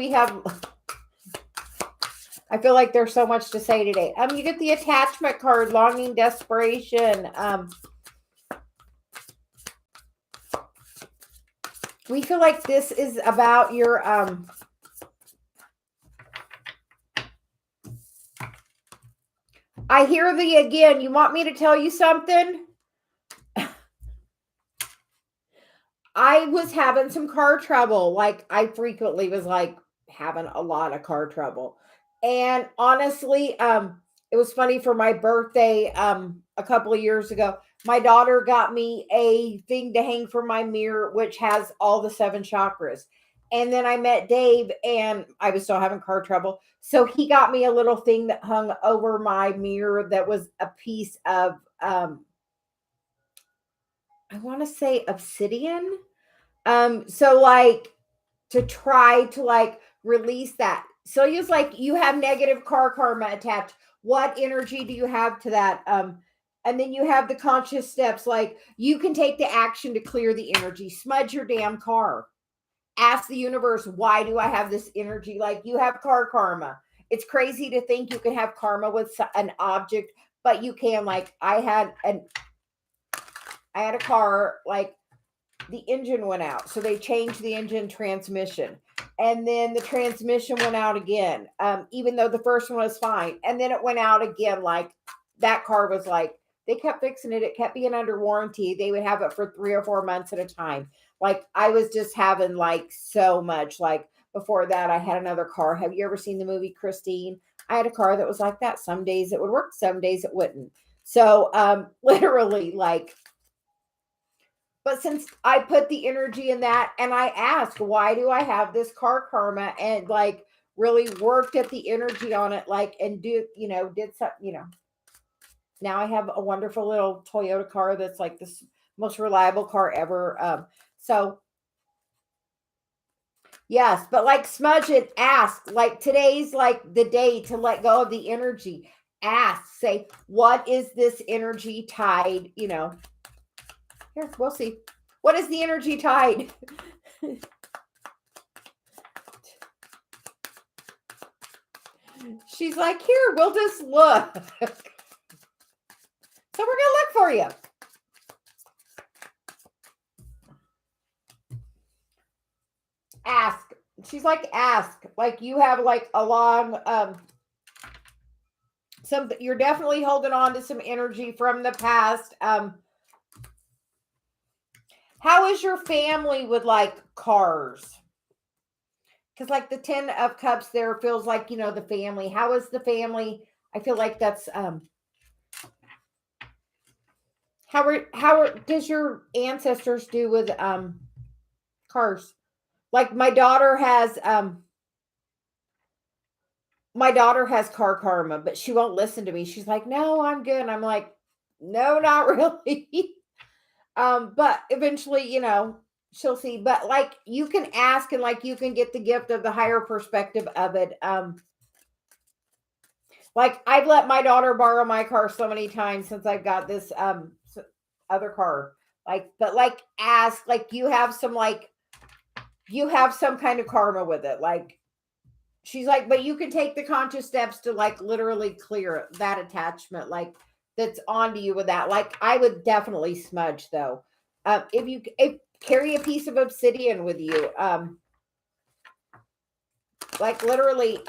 A: I feel like there's so much to say today. You get the attachment card, longing, desperation. We feel like this is about your, I hear again, you want me to tell you something? I was having some car trouble. Like, I frequently was like having a lot of car trouble. And honestly, it was funny for my birthday a couple of years ago. My daughter got me a thing to hang from my mirror, which has all the 7 chakras. And then I met Dave and I was still having car trouble. So he got me a little thing that hung over my mirror that was a piece of I want to say obsidian. So like to try to like release that. So it's like you have negative car karma attached. What energy do you have to that? And then you have the conscious steps, like you can take the action to clear the energy, smudge your damn car. Ask the universe, why do I have this energy? Like you have car karma. It's crazy to think you can have karma with an object, but you can. Like I had a car, like the engine went out. So they changed the engine transmission. And then the transmission went out again, even though the first one was fine. And then it went out again. Like that car was like, they kept fixing it. It kept being under warranty. They would have it for 3 or 4 months at a time. Like I was just having like so much. Like before that, I had another car. Have you ever seen the movie Christine? I had a car that was like that. Some days it would work, some days it wouldn't. So literally like, but since I put the energy in that and I asked, why do I have this car karma, and like really worked at the energy on it, like, and did something. Now I have a wonderful little Toyota car that's like this most reliable car ever. So yes, but like smudge it, ask, like today's like the day to let go of the energy. Ask, say, what is this energy tied? Here, we'll see. What is the energy tied? She's like, here, we'll just look. So we're going to look for you. Ask. She's like, ask. Like you have like a long, you're definitely holding on to some energy from the past. How is your family with like cars? Because like the 10 of cups there feels like, the family. How is the family? I feel like that's, how does your ancestors do with cars? Like my daughter has car karma, but she won't listen to me. She's like, no, I'm good. And I'm like, no, not really. But eventually, she'll see. But like you can ask, and like you can get the gift of the higher perspective of it. Like I've let my daughter borrow my car so many times since I've got this other car. Like, but like ask, like you have some kind of karma with it. Like she's like, but you can take the conscious steps to like literally clear that attachment, like that's onto you with that. Like I would definitely smudge though. If carry a piece of obsidian with you, like literally,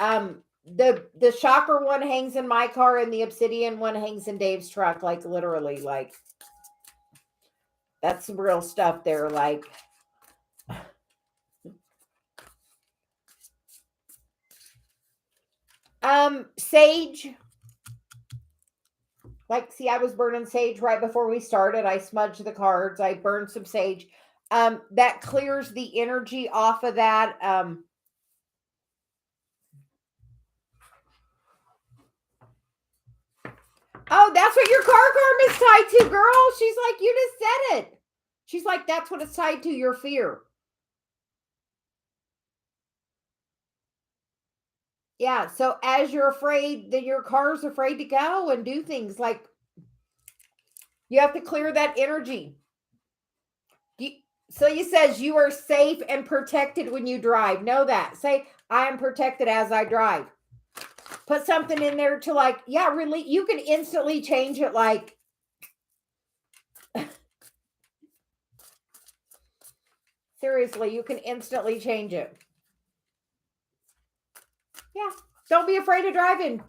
A: the chakra one hangs in my car and the obsidian one hangs in Dave's truck. Like literally, like that's some real stuff there. Like, sage. Like, see, I was burning sage right before we started. I smudged the cards. I burned some sage. That clears the energy off of that. Oh, that's what your car karma is tied to, girl. She's like, you just said it. She's like, that's what it's tied to, your fear. Yeah. So as you're afraid that your car's afraid to go and do things, like you have to clear that energy. Celia says you are safe and protected when you drive. Know that. Say, I am protected as I drive. Put something in there to like, yeah, really, you can instantly change it. Like, seriously, you can instantly change it. Yeah. Don't be afraid of driving.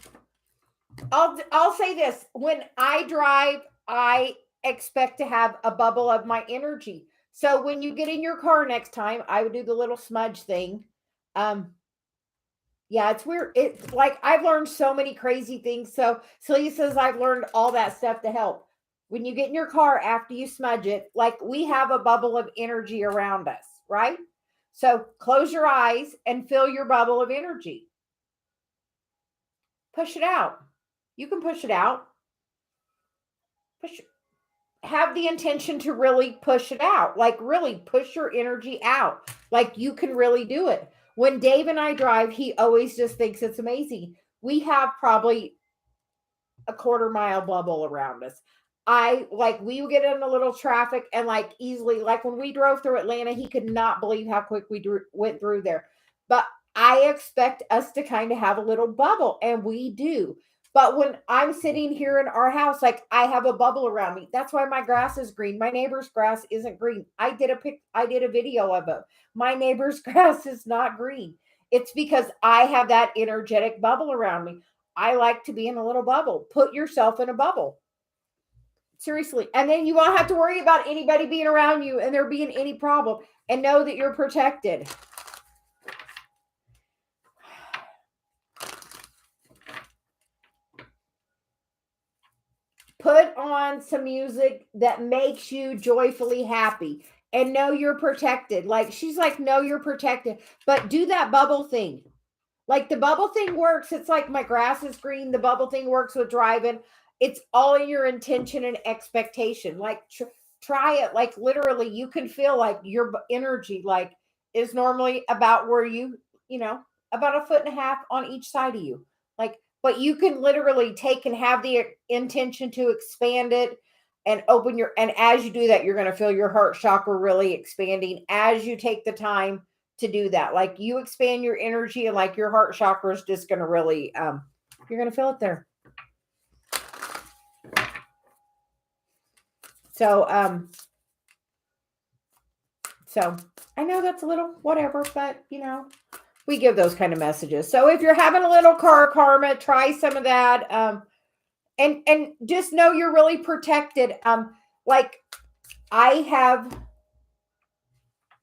A: I'll say this. When I drive, I expect to have a bubble of my energy. So when you get in your car next time, I would do the little smudge thing. Yeah, it's weird. It's like I've learned so many crazy things. So Celia says I've learned all that stuff to help. When you get in your car after you smudge it, like we have a bubble of energy around us, right? So close your eyes and fill your bubble of energy. Push it out. You can push it out. Push it. have the intention to really push it out, like really push your energy out, like you can really do it. When Dave and I drive, he always just thinks it's amazing. We have probably a quarter-mile bubble around us. I like we would get in a little traffic and like easily, like when we drove through Atlanta, he could not believe how quick we went through there. But I expect us to kind of have a little bubble, and we do. But when I'm sitting here in our house, like I have a bubble around me. That's why my grass is green. My neighbor's grass isn't green. I did a video of it. My neighbor's grass is not green. It's because I have that energetic bubble around me. I like to be in a little bubble. Put yourself in a bubble. Seriously. And then you won't have to worry about anybody being around you and there being any problem, and know that you're protected. Put on some music that makes you joyfully happy and know you're protected. Like she's like, no, you're protected. But do that bubble thing. Like the bubble thing works. It's like my grass is green. The bubble thing works with driving. It's all in your intention and expectation. Like try it. Like literally, you can feel like your energy like is normally about where about a foot and a half on each side of you. Like, but you can literally take and have the intention to expand it and open and as you do that, you're going to feel your heart chakra really expanding as you take the time to do that. Like you expand your energy and like your heart chakra is just going to really, you're going to feel it there. So I know that's a little whatever, but we give those kind of messages. So if you're having a little car karma, try some of that. And just know you're really protected. Like I have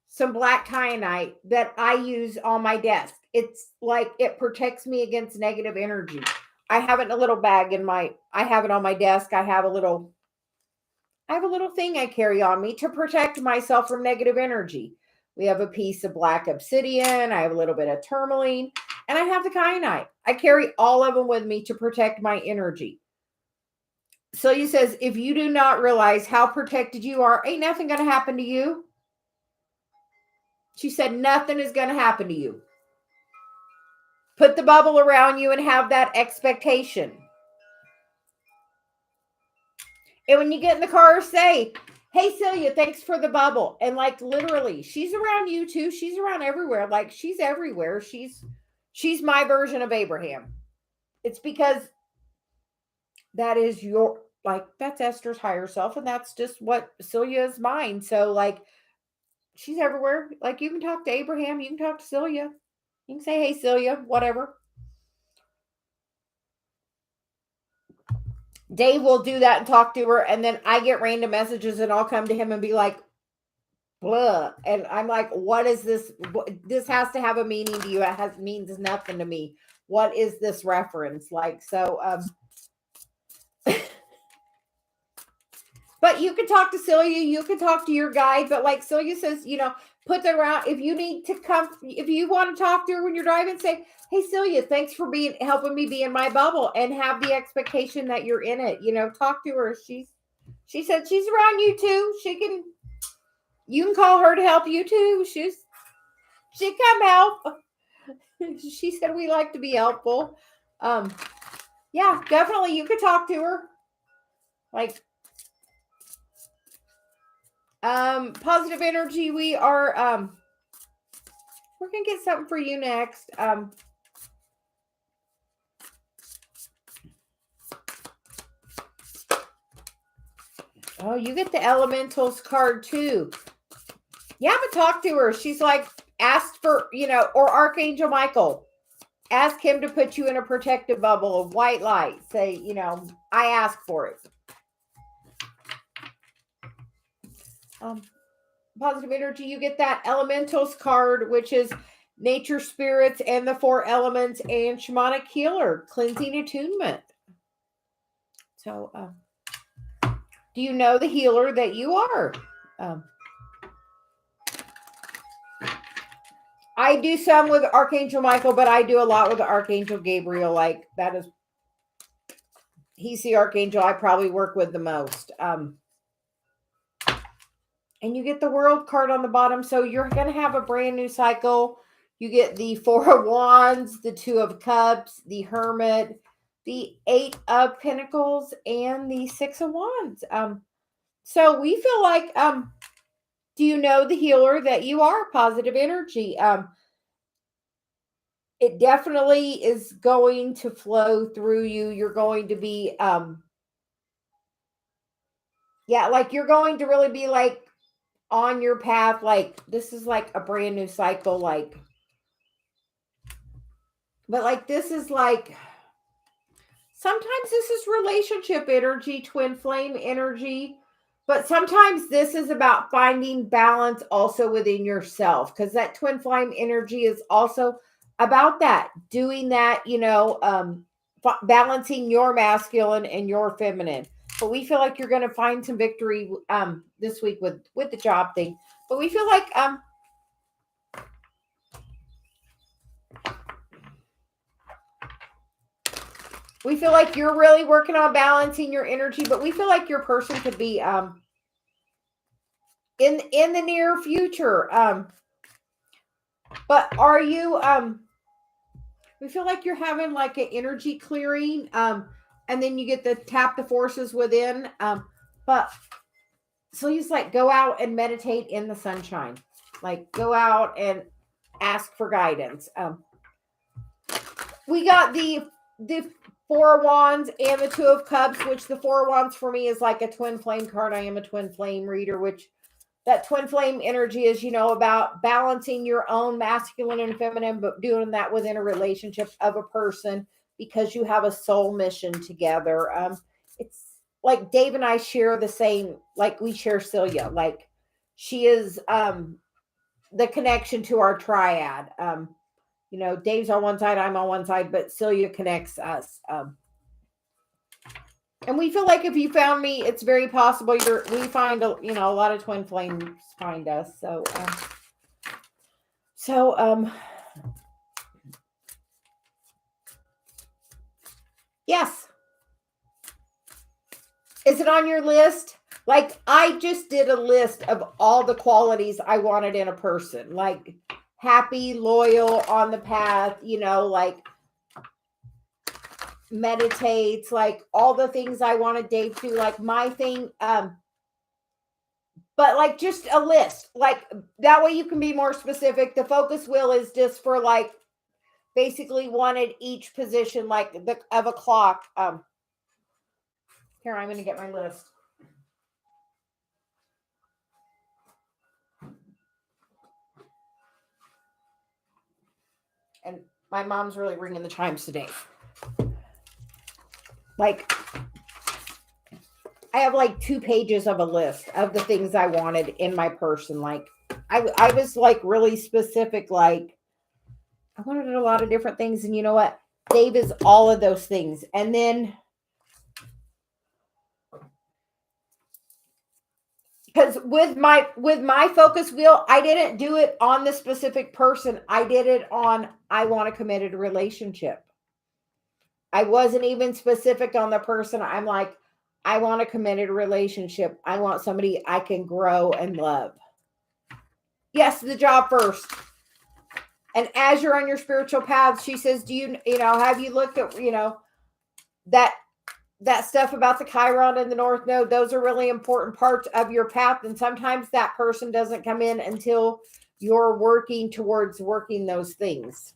A: some black kyanite that I use on my desk. It's like it protects me against negative energy. I have it in a little bag I have it on my desk. I have a little thing I carry on me to protect myself from negative energy. We have a piece of black obsidian. I have a little bit of tourmaline, and I have the kyanite. I carry all of them with me to protect my energy. Celia says, if you do not realize how protected you are, ain't nothing going to happen to you. She said, nothing is going to happen to you. Put the bubble around you and have that expectation. And when you get in the car, say, hey, Celia, thanks for the bubble. And like literally, she's around you too. She's around everywhere. Like she's everywhere. She's my version of Abraham. It's because that is that's Esther's higher self. And that's just what Celia is mine. So like, she's everywhere. Like you can talk to Abraham. You can talk to Celia. You can say, hey, Celia, whatever. Dave will do that and talk to her. And then I get random messages and I'll come to him and be like, blah. And I'm like, what is this? This has to have a meaning to you. It means nothing to me. What is this reference? Like, so, but you can talk to Celia, you can talk to your guide, but like Celia says, put them around. If you need to come, if you want to talk to her when you're driving, say, hey, Celia, thanks for helping me be in my bubble, and have the expectation that you're in it. Talk to her. She said she's around you too. You can call her to help you too. She come help. She said we like to be helpful. Yeah, definitely you could talk to her. Like, positive energy, we are we're gonna get something for you next. Oh, you get the elementals card too. Yeah, but talk to her. She's like, asked for, or Archangel Michael, ask him to put you in a protective bubble of white light. Say, I ask for it. Positive energy, you get that elementals card, which is nature spirits and the 4 elements and shamanic healer, cleansing attunement. So, do you know the healer that you are? I do some with Archangel Michael, but I do a lot with Archangel Gabriel. Like that is, he's the Archangel I probably work with the most. And you get the World card on the bottom. So you're going to have a brand new cycle. You get the Four of Wands, the Two of Cups, the Hermit, the Eight of Pentacles, and the Six of Wands. So we feel like, do you know the healer that you are? Positive energy. It definitely is going to flow through you. You're going to be, like you're going to really be like on your path. Like this is like a brand new cycle. But like this is like, sometimes this is relationship energy, twin flame energy. But sometimes this is about finding balance also within yourself, because that twin flame energy is also about that, doing that, balancing your masculine and your feminine. But we feel like you're going to find some victory this week with the job thing. But we feel like you're really working on balancing your energy, but we feel like your person could be in the near future. But are you we feel like you're having like an energy clearing, and then you get to tap the forces within. But so you just like go out and meditate in the sunshine, like go out and ask for guidance. We got the Four of Wands and the Two of Cups, which the Four of Wands for me is like a twin flame card. I am a twin flame reader, which that twin flame energy is, about balancing your own masculine and feminine, but doing that within a relationship of a person because you have a soul mission together. It's like Dave and I share the same, like we share Celia, like she is the connection to our triad. Dave's on one side, I'm on one side, but Celia connects us. And we feel like if you found me, it's very possible we find a lot of twin flames find us. Yes. Is it on your list? Like I just did a list of all the qualities I wanted in a person, like happy, loyal, on the path, like meditates, like all the things I wanted Dave to, like my thing. But like just a list, like that way you can be more specific. The focus wheel is just for like basically one at each position, like of a clock. Here, I'm going to get my list. And my mom's really ringing the chimes today. Like I have like 2 pages of a list of the things I wanted in my person. Like I was like really specific. Like I wanted a lot of different things. And you know what? Dave is all of those things. And then because with my focus wheel, I didn't do it on the specific person. I did it on, I want a committed relationship. I wasn't even specific on the person. I'm like, I want a committed relationship. I want somebody I can grow and love. Yes, the job first. And as you're on your spiritual path, she says, do you have you looked at, that stuff about the Chiron and the North Node? Those are really important parts of your path. And sometimes that person doesn't come in until you're working towards working those things.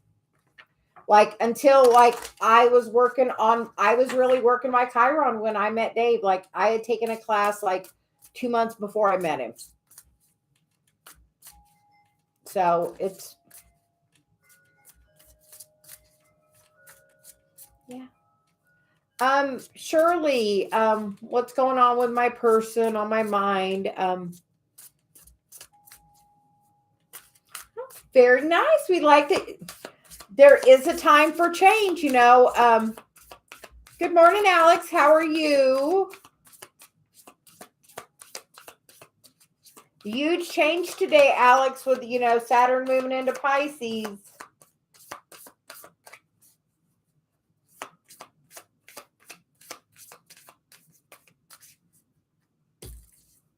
A: Like until like I was really working my Chiron when I met Dave. Like I had taken a class like 2 months before I met him. So it's, yeah. Shirley, what's going on with my person on my mind? Very nice. We like it. There is a time for change, Good morning, Alex. How are you? Huge change today, Alex, with, Saturn moving into Pisces.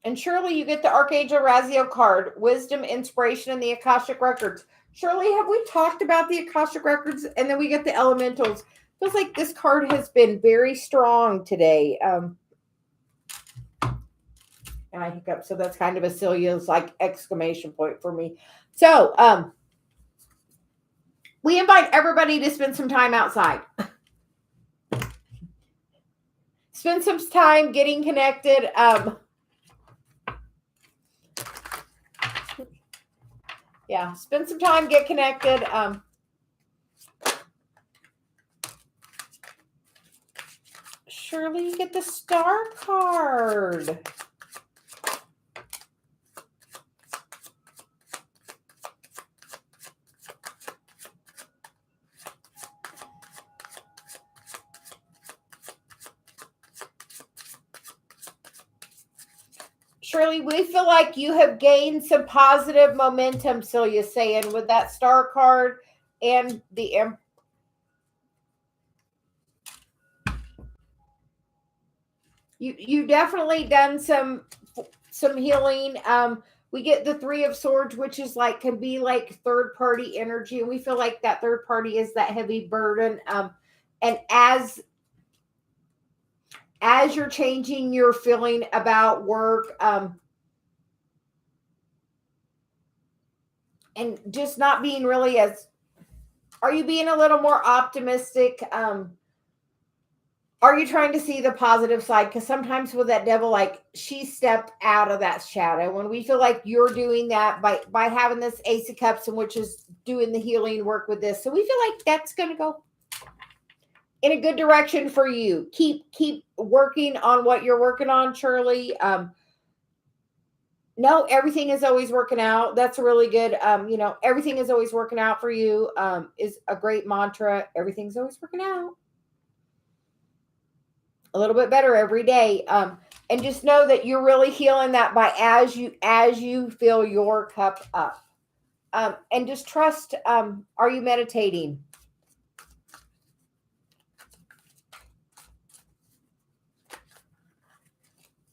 A: And Shirley, you get the Archangel Raziel card, wisdom, inspiration, and the Akashic Records. Shirley, have we talked about the Akashic Records? And then we get the elementals. Feels like this card has been very strong today. And I hiccup, so that's kind of a Celia's like exclamation point for me. So we invite everybody to spend some time outside. Spend some time getting connected. Yeah, spend some time, get connected. Shirley, you get the Star card. Shirley, we feel like you have gained some positive momentum, Celia's saying, with that Star card and the Empress. You definitely done some healing. We get the Three of Swords, which is like can be like third party energy, and we feel like that third party is that heavy burden. And as you're changing your feeling about work, and just not being really as, are you being a little more optimistic? Are you trying to see the positive side? Because sometimes with that devil, like she stepped out of that shadow. When we feel like you're doing that by having this Ace of Cups, and which is doing the healing work with this. So we feel like that's going to go in a good direction for you. Keep working on what you're working on, Shirley. No, everything is always working out. That's a really good, everything is always working out for you, is a great mantra. Everything's always working out a little bit better every day. And just know that you're really healing that by as you fill your cup up. And just trust, are you meditating?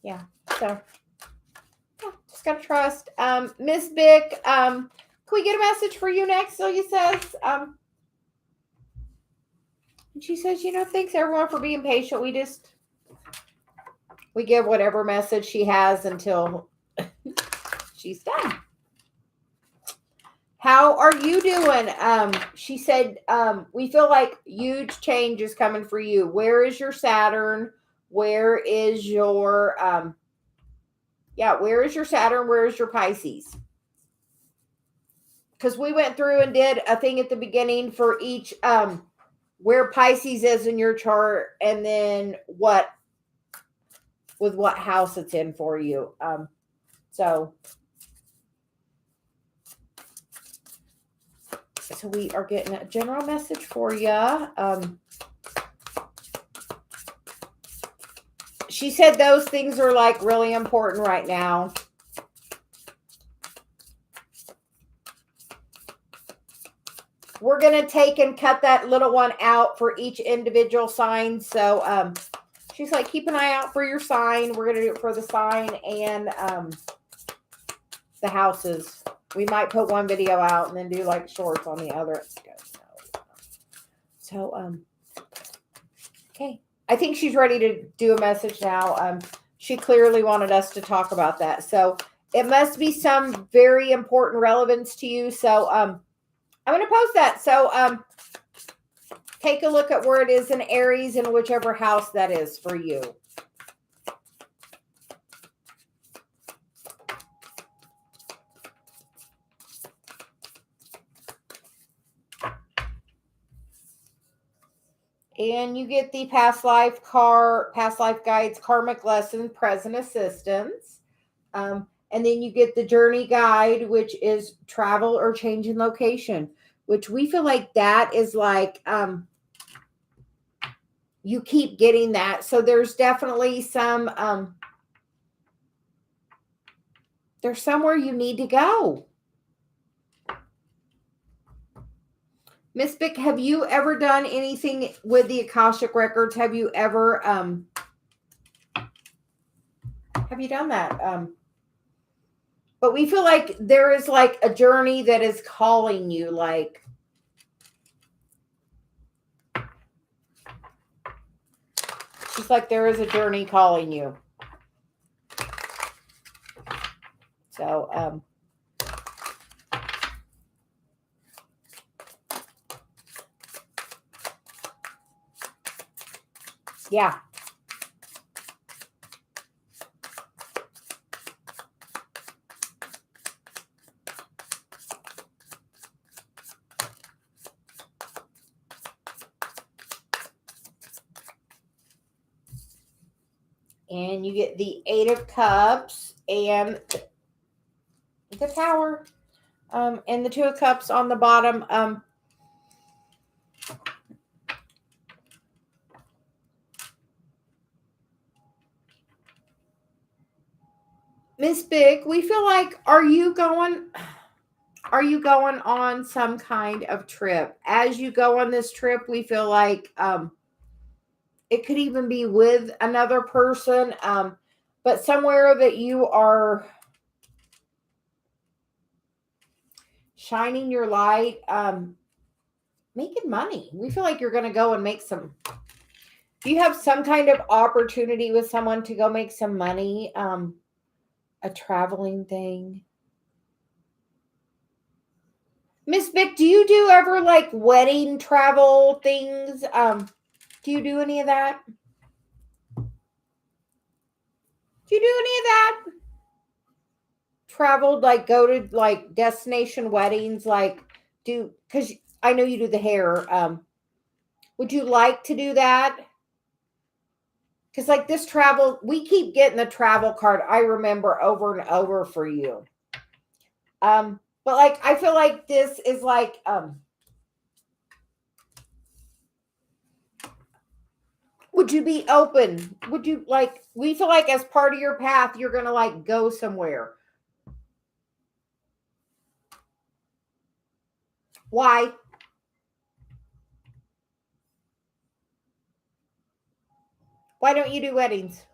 A: Yeah. So yeah, just gotta trust. Miss Bick, can we get a message for you next? Celia says, and she says, thanks everyone for being patient. We give whatever message she has until she's done. How are you doing? She said, we feel like huge change is coming for you. Where is your Saturn? Where is your, where is your Saturn? Where is your Pisces? Because we went through and did a thing at the beginning for each, where Pisces is in your chart, and then what house it's in for you. So we are getting a general message for you. She said those things are like really important right now. We're going to take and cut that little one out for each individual sign. So she's like, keep an eye out for your sign. We're going to do it for the sign and the houses. We might put one video out and then do like shorts on the other. So, okay. I think she's ready to do a message now. She clearly wanted us to talk about that. So it must be some very important relevance to you. So I'm going to post that. So take a look at where it is in Aries and whichever house that is for you. And you get the past life guides, karmic lesson, present assistance. And then you get the journey guide, which is travel or change in location, which we feel like that is like, you keep getting that. So there's definitely some, there's somewhere you need to go. Miss Bick, have you ever done anything with the Akashic Records? Have you ever, have you done that? But we feel like there is like a journey that is calling you, like it's like there is a journey calling you. So, yeah. And you get the Eight of Cups and the Tower. And the Two of Cups on the bottom. Miss Big, we feel like, are you going on some kind of trip? As you go on this trip, we feel like it could even be with another person, but somewhere that you are shining your light, making money. We feel like you're going to go and make some. Do you have some kind of opportunity with someone to go make some money? A traveling thing. Miss Vic, do you do ever like wedding travel things? Do you do any of that? Do you do any of that? Traveled, like go to like destination weddings, like do, because I know you do the hair. Would you like to do that? Because like this travel, we keep getting the travel card. I remember over and over for you. But like I feel like this is like would you be open? Would you like, we feel like as part of your path, you're gonna like go somewhere. Why? Why don't you do weddings?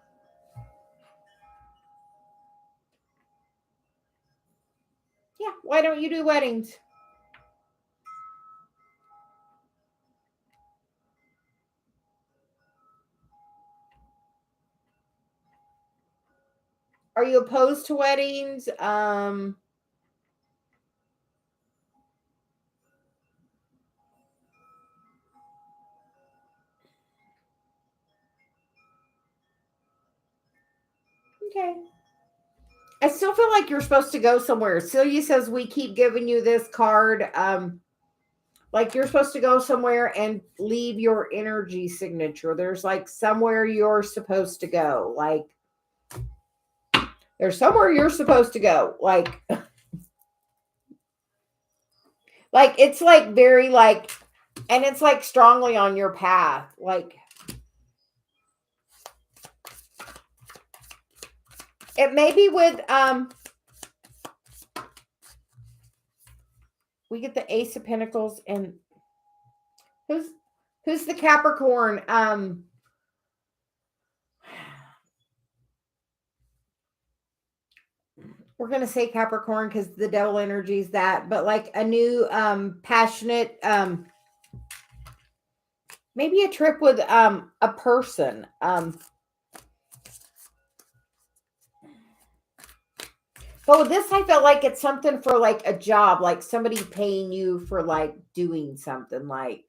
A: Yeah, why don't you do weddings? Are you opposed to weddings? Okay. I still feel like you're supposed to go somewhere. Celia says we keep giving you this card. Like you're supposed to go somewhere and leave your energy signature. There's like somewhere you're supposed to go. Like there's somewhere you're supposed to go. Like it's like very like, and it's like strongly on your path. Like it may be with we get the Ace of Pentacles and who's the Capricorn? We're gonna say Capricorn because the devil energy is that, but like a new passionate maybe a trip with a person. But with this, I felt like it's something for like a job, like somebody paying you for like doing something like.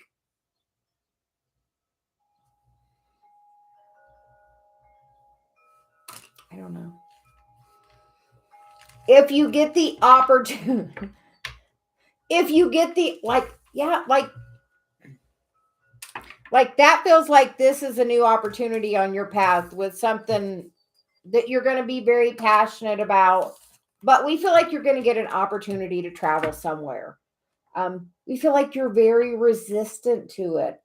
A: I don't know. If you get the opportunity, if you get the, like, yeah, like that feels like this is a new opportunity on your path with something that you're going to be very passionate about. But we feel like you're going to get an opportunity to travel somewhere. We feel like you're very resistant to it.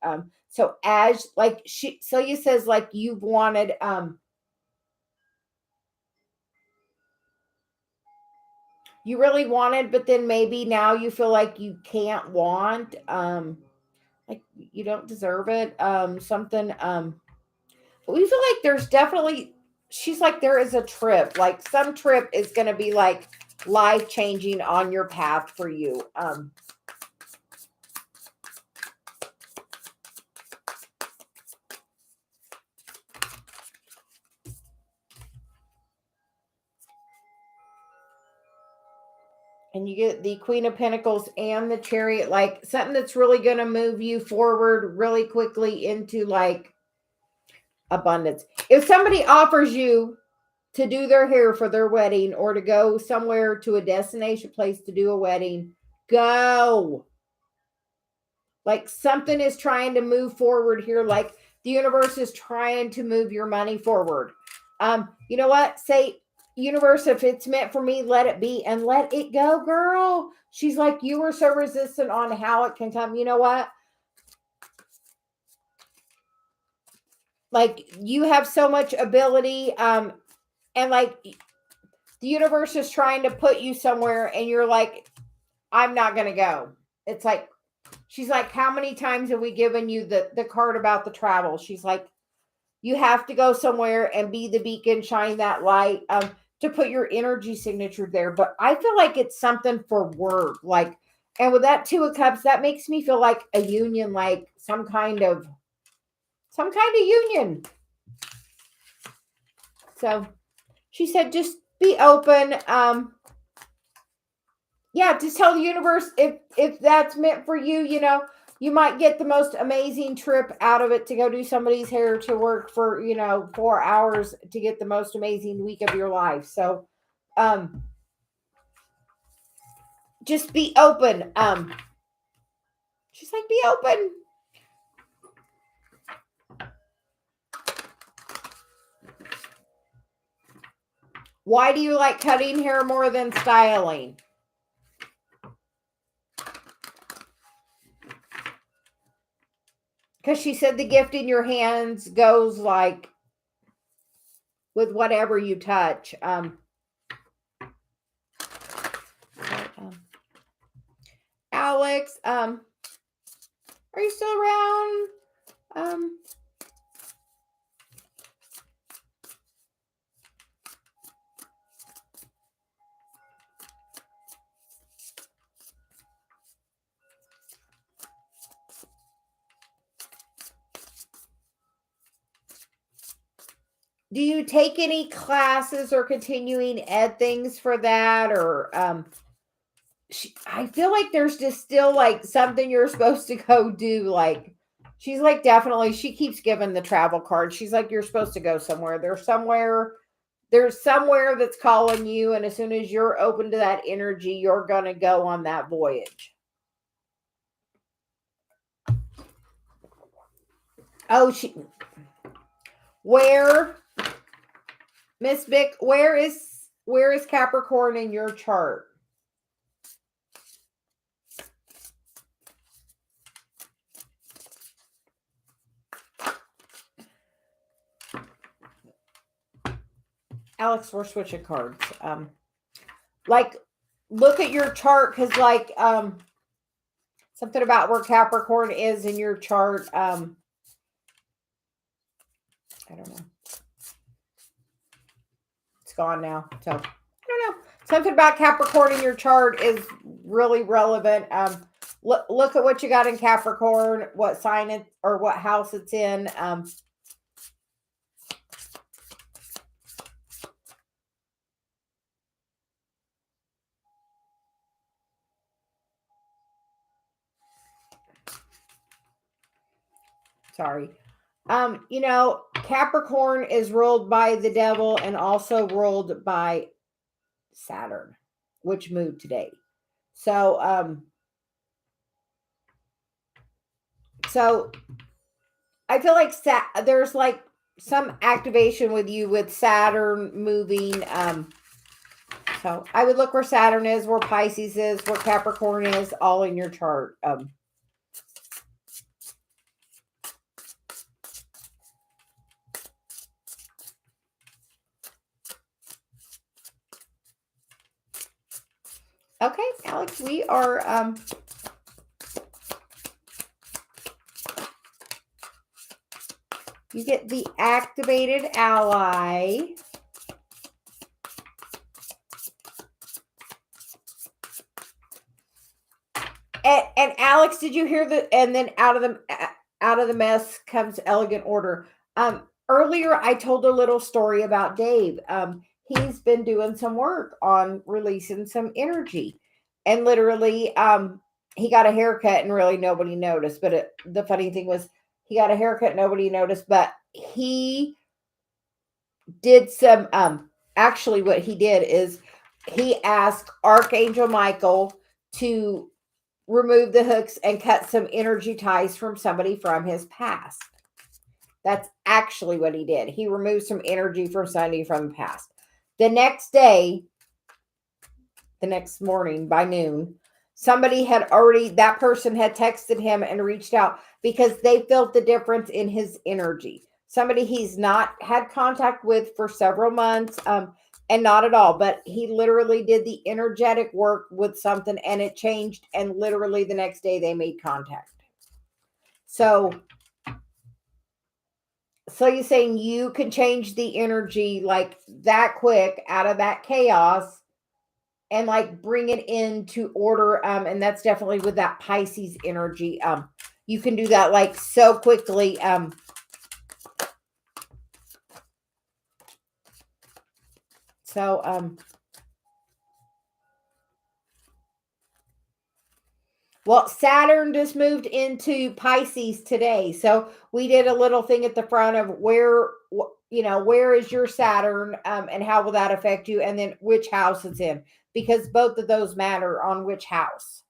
A: So as like Celia says, like you've wanted, you really wanted, but then maybe now you feel like you can't want, like you don't deserve it. Something, but we feel like there's definitely, she's like, there is a trip, like some trip is going to be like life-changing on your path for you. And you get the Queen of Pentacles and the Chariot, like something that's really going to move you forward really quickly into like abundance. If somebody offers you to do their hair for their wedding or to go somewhere to a destination place to do a wedding, go. Like something is trying to move forward here. Like the universe is trying to move your money forward. You know what? Say, universe, if it's meant for me, let it be and let it go, girl. She's like, you were so resistant on how it can come. You know what? Like you have so much ability. And like the universe is trying to put you somewhere and you're like, I'm not going to go. It's like, she's like, how many times have we given you the card about the travel? She's like, you have to go somewhere and be the beacon, shine that light, to put your energy signature there. But I feel like it's something for work. Like, and with that 2 of Cups, that makes me feel like a union, like some kind of union. So she said, just be open. Yeah, just tell the universe if that's meant for you, you know, you might get the most amazing trip out of it to go do somebody's hair, to work for, 4 hours to get the most amazing week of your life. So, just be open. She's like, be open. Why do you like cutting hair more than styling? Because she said the gift in your hands goes like with whatever you touch. Alex, are you still around? Do you take any classes or continuing ed things for that? Or I feel like there's just still like something you're supposed to go do. Like she's like, definitely, she keeps giving the travel card. She's like, you're supposed to go somewhere. There's somewhere that's calling you. And as soon as you're open to that energy, you're going to go on that voyage. Oh, where, Miss Vic, where is Capricorn in your chart? Alex, we're switching cards. Like, look at your chart, because like something about where Capricorn is in your chart. I don't know. It's gone now. So I don't know. Something about Capricorn in your chart is really relevant. Look at what you got in Capricorn, what sign it or what house it's in. Sorry. Capricorn is ruled by the devil and also ruled by Saturn, which moved today. So I feel like there's like some activation with you with Saturn moving. So I would look where Saturn is, where Pisces is, where Capricorn is, all in your chart. Okay, Alex, we are you get the activated ally. And Alex, did you hear the? And then out of the mess comes elegant order. Earlier I told a little story about Dave. He's been doing some work on releasing some energy, and literally, he got a haircut and really nobody noticed. But the funny thing was, he got a haircut, nobody noticed, but he did some. Actually, what he did is he asked Archangel Michael to remove the hooks and cut some energy ties from somebody from his past. That's actually what he did. He removed some energy from somebody from the past. The next day, the next morning by noon, that person had texted him and reached out because they felt the difference in his energy. Somebody he's not had contact with for several months, and not at all, but he literally did the energetic work with something and it changed. And literally the next day they made contact. So you're saying you can change the energy like that quick out of that chaos and like bring it into order. And that's definitely with that Pisces energy. You can do that like so quickly. Well, Saturn just moved into Pisces today. So we did a little thing at the front of where is your Saturn, and how will that affect you? And then which house it's in, because both of those matter on which house.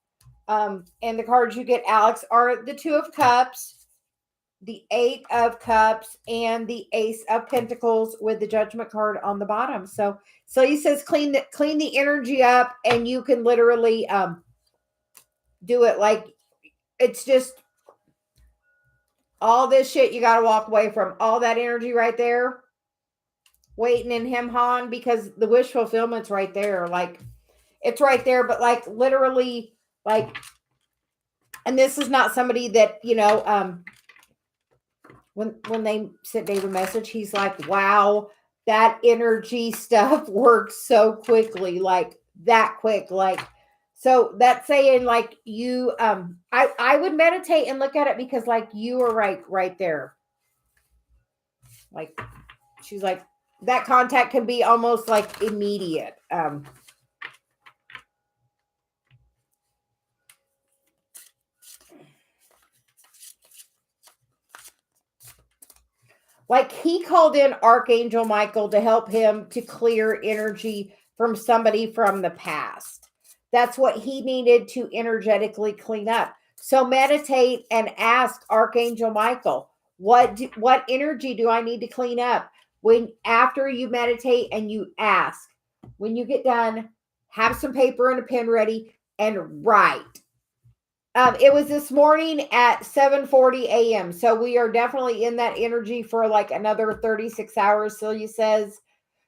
A: And the cards you get, Alex, are the Two of Cups, the Eight of Cups, and the Ace of Pentacles with the Judgment card on the bottom. So he says clean the energy up, and you can literally do it like it's just all this shit you got to walk away from, all that energy right there waiting in him, Han, because the wish fulfillment's right there. Like it's right there, but like literally, like, and this is not somebody that, when they sent Dave a message, he's like, wow, that energy stuff works so quickly, like that quick. Like, so that's saying like you, I would meditate and look at it because like you are right there. Like, she's like, that contact can be almost like immediate. Like he called in Archangel Michael to help him to clear energy from somebody from the past. That's what he needed to energetically clean up. So meditate and ask Archangel Michael, what energy do I need to clean up? When after you meditate and you ask, when you get done, have some paper and a pen ready and write. It was this morning at 7:40 a.m. So we are definitely in that energy for like another 36 hours, Celia says.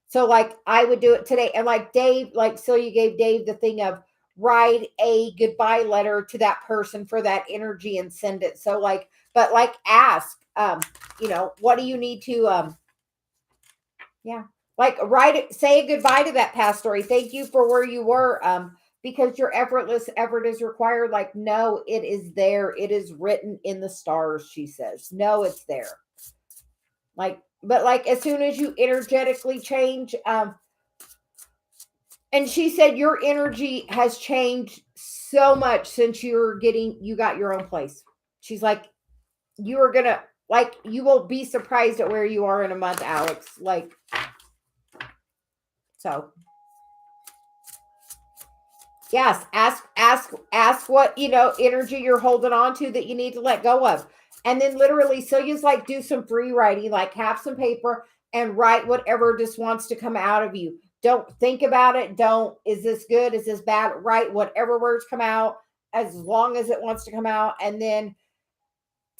A: So like I would do it today. And like Dave, like Celia gave Dave the thing of write a goodbye letter to that person for that energy and send it. So like, but like ask, what do you need to, like write it, say a goodbye to that past story. Thank you for where you were. Because your effortless effort is required. Like, no, it is there. It is written in the stars, she says. No, it's there. Like, but like as soon as you energetically change, and she said your energy has changed so much since you got your own place. She's like, you are gonna, like, you will be surprised at where you are in a month, Alex. Like, so yes, ask what, energy you're holding on to that you need to let go of. And then literally Celia's like, do some free writing, like have some paper and write whatever just wants to come out of you. Don't think about it. Is this good? Is this bad? Write whatever words come out as long as it wants to come out. And then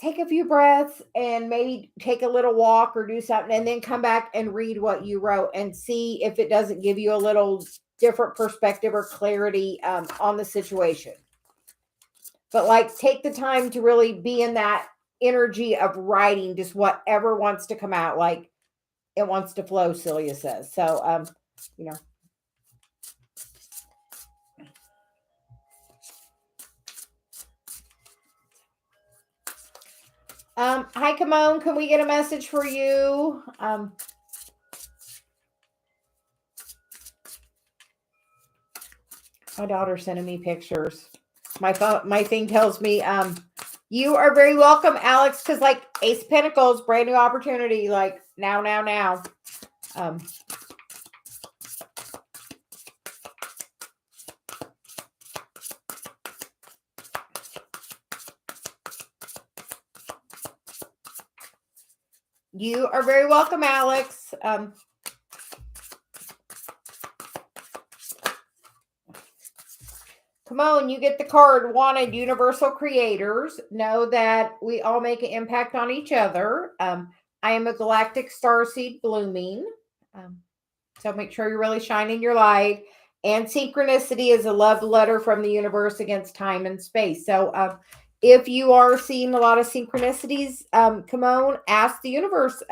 A: take a few breaths and maybe take a little walk or do something, and then come back and read what you wrote and see if it doesn't give you a little different perspective or clarity on the situation. But like take the time to really be in that energy of writing just whatever wants to come out, like it wants to flow, Celia says. So Hi, Kimon. Can we get a message for you? My daughter's sending me pictures. My phone, my thing tells me, you are very welcome, Alex, because like Ace of Pentacles, brand new opportunity, like now. You are very welcome, Alex. Come on, you get the card. Wanted universal creators. Know that we all make an impact on each other. I am a galactic starseed blooming. So make sure you're really shining your light. And synchronicity is a love letter from the universe against time and space. So if you are seeing a lot of synchronicities, come on, ask the universe,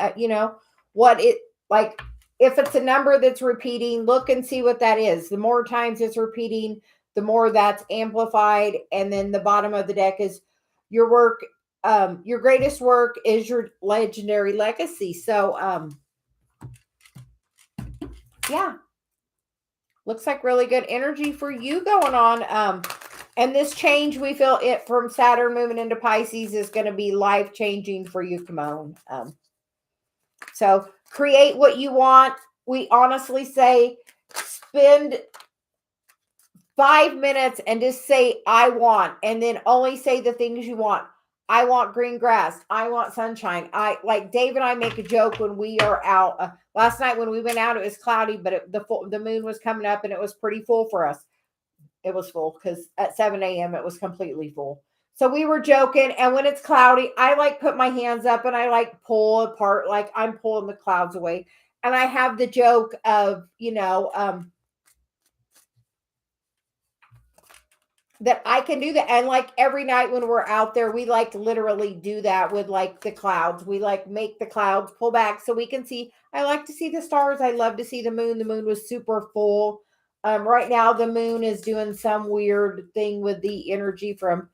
A: what it like. If it's a number that's repeating, look and see what that is. The more times it's repeating, the more that's amplified. And then the bottom of the deck is your work. Your greatest work is your legendary legacy. So, yeah, looks like really good energy for you going on. And this change, we feel it from Saturn moving into Pisces is going to be life changing for you, Kimon. So create what you want. We honestly say spend 5 minutes and just say, I want, and then only say the things you want. I want green grass. I want sunshine. I like Dave and I make a joke when we are out. Last night when we went out, it was cloudy, but the moon was coming up and it was pretty full for us. It was full because at 7 a.m. it was completely full. So we were joking. And when it's cloudy, I like put my hands up and I like pull apart, like I'm pulling the clouds away. And I have the joke of, that I can do that. And like every night when we're out there, we like literally do that with like the clouds. We like make the clouds pull back so we can see. I like to see the stars. I love to see the moon. The moon was super full. Right now the moon is doing some weird thing with the energy from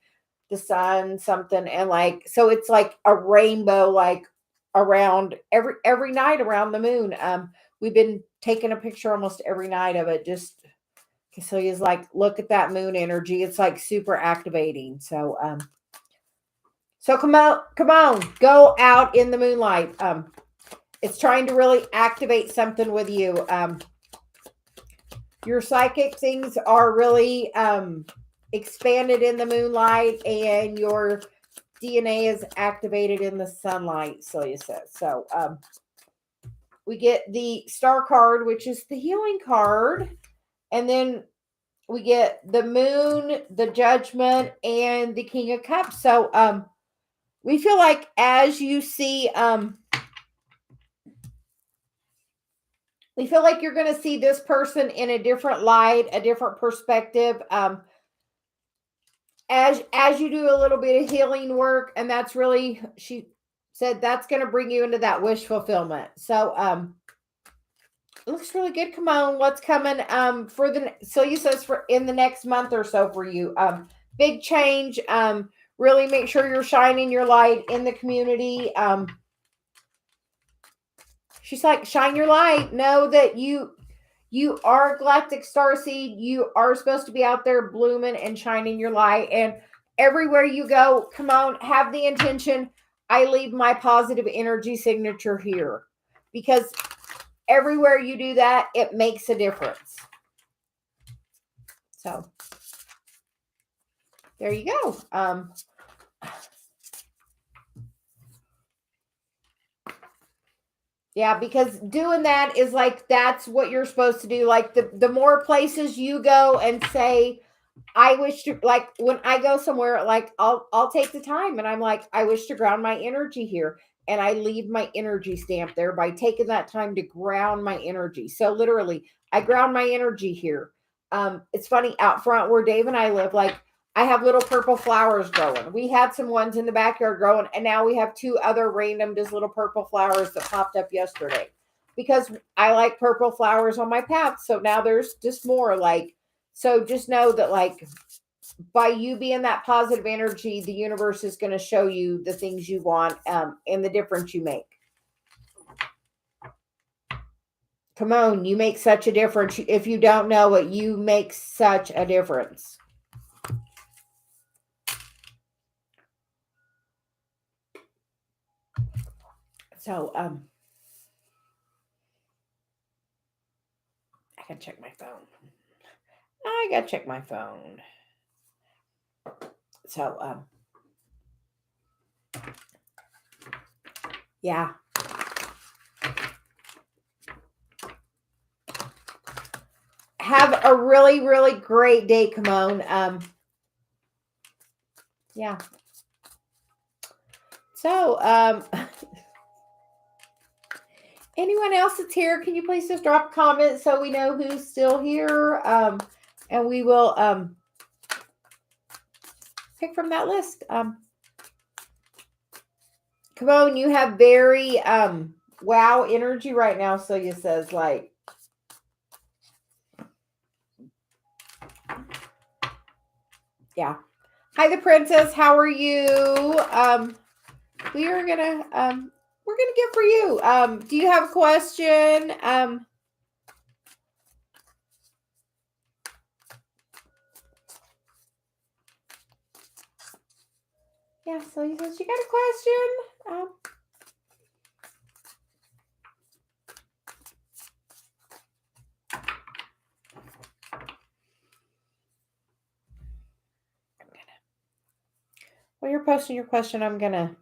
A: the sun, something. And like, so it's like a rainbow, like around every night around the moon. We've been taking a picture almost every night of it. Just Celia's like, look at that moon energy. It's like super activating. So come on, go out in the moonlight. It's trying to really activate something with you. Your psychic things are really expanded in the moonlight, and your DNA is activated in the sunlight, Celia says. So we get the star card, which is the healing card. And then we get the moon, the judgment, and the king of cups. So we feel like as you see, we feel like you're going to see this person in a different light, a different perspective. As you do a little bit of healing work, and that's really, she said, that's going to bring you into that wish fulfillment. So it looks really good. Come on, what's coming for the Celia says for in the next month or so for you. Big change. Really make sure you're shining your light in the community. She's like, shine your light. Know that you are a galactic starseed. You are supposed to be out there blooming and shining your light. And everywhere you go, come on, have the intention. I leave my positive energy signature here, because everywhere you do that, it makes a difference. So there you go. Yeah, because doing that is like, that's what you're supposed to do. Like the more places you go and say, I wish to, like when I go somewhere, like I'll take the time and I'm like, I wish to ground my energy here. And I leave my energy stamp there by taking that time to ground my energy. So literally, I ground my energy here. It's funny, out front where Dave and I live, like I have little purple flowers growing. We had some ones in the backyard growing, and now we have two other random just little purple flowers that popped up yesterday because I like purple flowers on my path. So now there's just more, like, so just know that, like, by you being that positive energy, the universe is going to show you the things you want and the difference you make. Come on, you make such a difference. If you don't know it, you make such a difference. So, I gotta check my phone. So, yeah. Have a really, really great day, Kimon. Yeah. So, anyone else that's here, can you please just drop a comment so we know who's still here? And we will pick from that list. Kimon, you have very wow energy right now, Celia says, like. Yeah. Hi, the princess. How are you? We're gonna get for you. Do you have a question? Yeah, so you says you got a question. While you're posting your question, I'm gonna.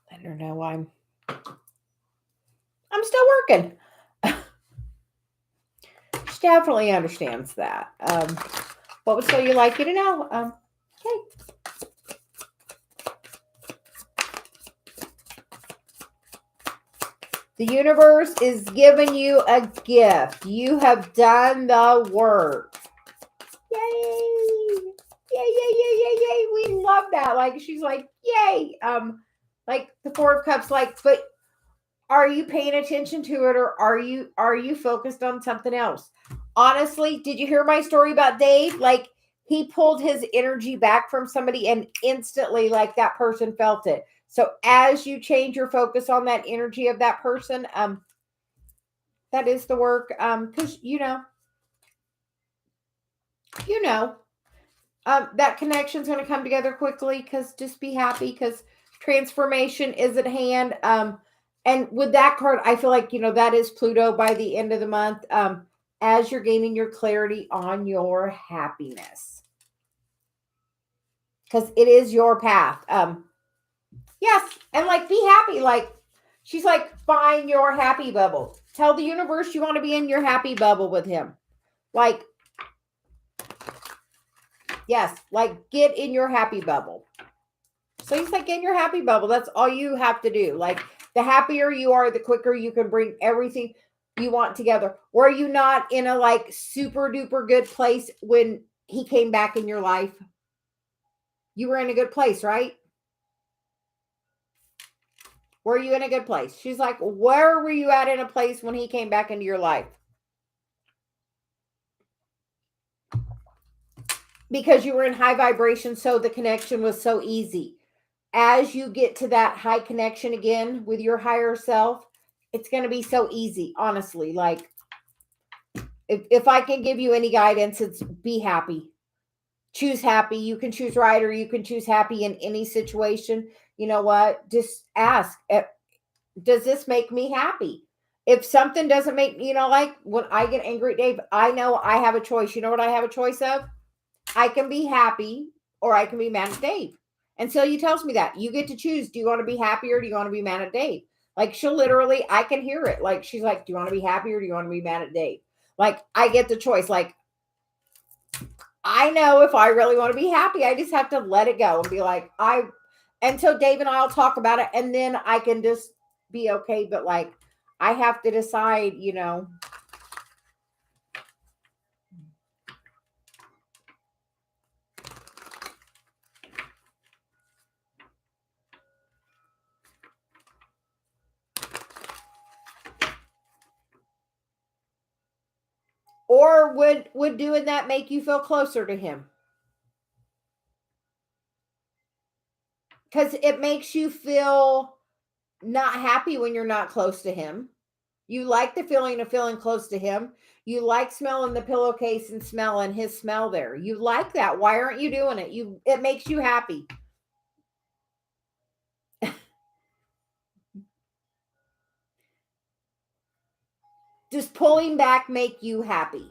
A: Let her know I'm still working. She definitely understands that. What would Celia like you to know? Okay. The universe is giving you a gift. You have done the work. Yay! Yay, yay, yay, yay, yay. We love that. Like, she's like, yay. Like the Four of Cups, like, but are you paying attention to it, or are you focused on something else? Honestly, did you hear my story about Dave? Like, he pulled his energy back from somebody and instantly, like, that person felt it. So as you change your focus on that energy of that person, that is the work. Because that connection is going to come together quickly. Because just be happy, because transformation is at hand. And with that card, I feel like that is Pluto by the end of the month. As you're gaining your clarity on your happiness, because it is your path. Yes, and like, be happy. Like, she's like, find your happy bubble. Tell the universe you want to be in your happy bubble with him. Like, yes, like, get in your happy bubble. So he's like, get in your happy bubble. That's all you have to do. Like, the happier you are, the quicker you can bring everything you want together. Were you not in a like super duper good place when he came back in your life? You were in a good place, right? Were you in a good place? She's like, where were you at in a place when he came back into your life? Because you were in high vibration, so the connection was so easy. As you get to that high connection again with your higher self, it's going to be so easy, honestly. Like, if I can give you any guidance, it's be happy. Choose happy. You can choose right, or you can choose happy in any situation. You know what? Just ask, does this make me happy? If something doesn't make, like when I get angry at Dave, I know I have a choice. You know what I have a choice of? I can be happy, or I can be mad at Dave. And Celia tells me that. You get to choose. Do you want to be happy, or do you want to be mad at Dave? Like, she'll literally, I can hear it. Like, she's like, do you want to be happy, or do you want to be mad at Dave? Like, I get the choice. Like, I know if I really want to be happy, I just have to let it go and be like, and so Dave and I'll talk about it, and then I can just be okay. But like, I have to decide, Or would doing that make you feel closer to him? Because it makes you feel not happy when you're not close to him. You like the feeling of feeling close to him. You like smelling the pillowcase and smelling his smell there. You like that. Why aren't you doing it? It makes you happy. Does pulling back make you happy?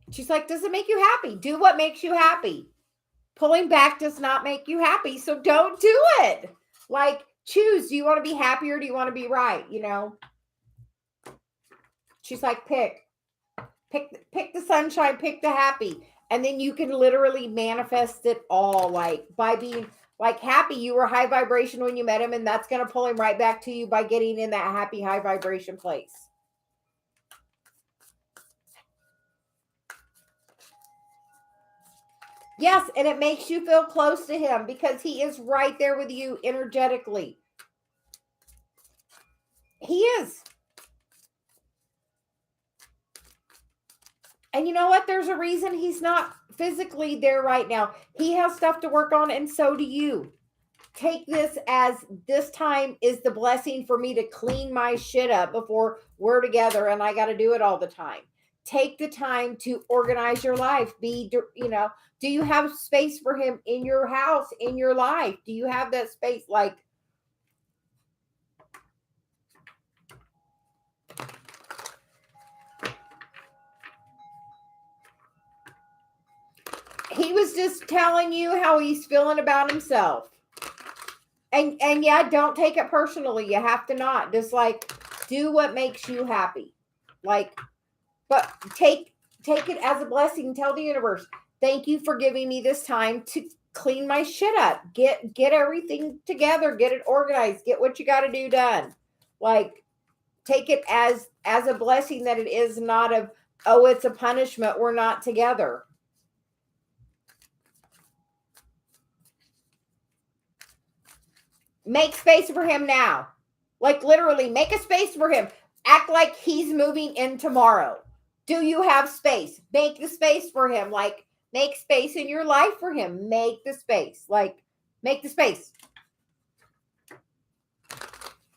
A: She's like, does it make you happy? Do what makes you happy. Pulling back does not make you happy, so don't do it. Like, choose. Do you want to be happy or do you want to be right? You know? She's like, pick the sunshine, pick the happy. And then you can literally manifest it all, like by being like happy. You were high vibration when you met him, and that's going to pull him right back to you by getting in that happy high vibration place. Yes, and it makes you feel close to him because he is right there with you energetically. He is. And you know what? There's a reason he's not physically there right now. He has stuff to work on, and so do you. Take this as this time is the blessing for me to clean my shit up before we're together and I got to do it all the time. Take the time to organize your life. Do you have space for him in your house, in your life? Do you have that space? Like, he was just telling you how he's feeling about himself. And yeah, don't take it personally. You have to not. Just like do what makes you happy. Like, but take it as a blessing. Tell the universe, thank you for giving me this time to clean my shit up. Get everything together, get it organized, get what you got to do done. Like, take it as a blessing that it is not of, oh, it's a punishment. We're not together. Make space for him now. Like, literally, make a space for him. Act like he's moving in tomorrow. Do you have space? Make the space for him. Like, make space in your life for him. Make the space. Like, make the space.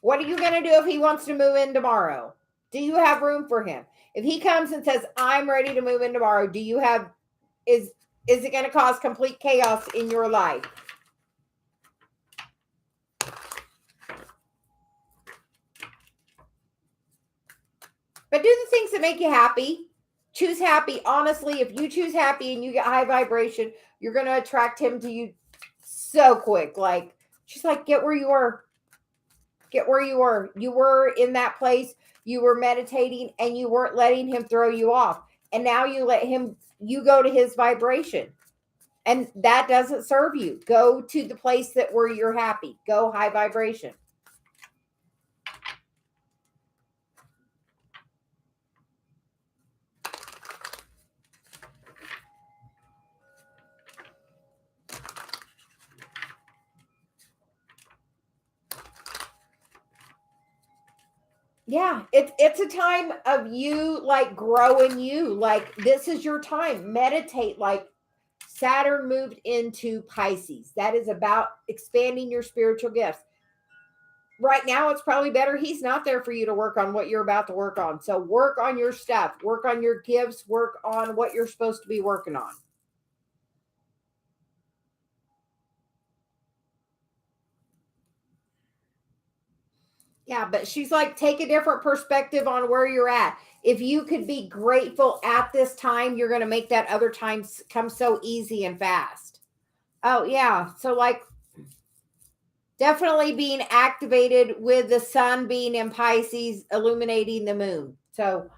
A: What are you going to do if he wants to move in tomorrow? Do you have room for him? If he comes and says, I'm ready to move in tomorrow, do you have, is it going to cause complete chaos in your life? But do the things that make you happy. Choose happy. Honestly, if you choose happy and you get high vibration, you're going to attract him to you so quick. Like, she's like, get where you were. Get where you were. You were in that place. You were meditating and you weren't letting him throw you off. And now you go to his vibration. And that doesn't serve you. Go to the place where you're happy. Go high vibration. Yeah, it's a time of you like growing you. Like, this is your time. Meditate. Like, Saturn moved into Pisces. That is about expanding your spiritual gifts. Right now, it's probably better he's not there for you to work on what you're about to work on. So work on your stuff, work on your gifts, work on what you're supposed to be working on. Yeah, but she's like, take a different perspective on where you're at. If you could be grateful at this time, you're going to make that other time come so easy and fast. Oh, yeah. So, like, definitely being activated with the sun being in Pisces, illuminating the moon. So,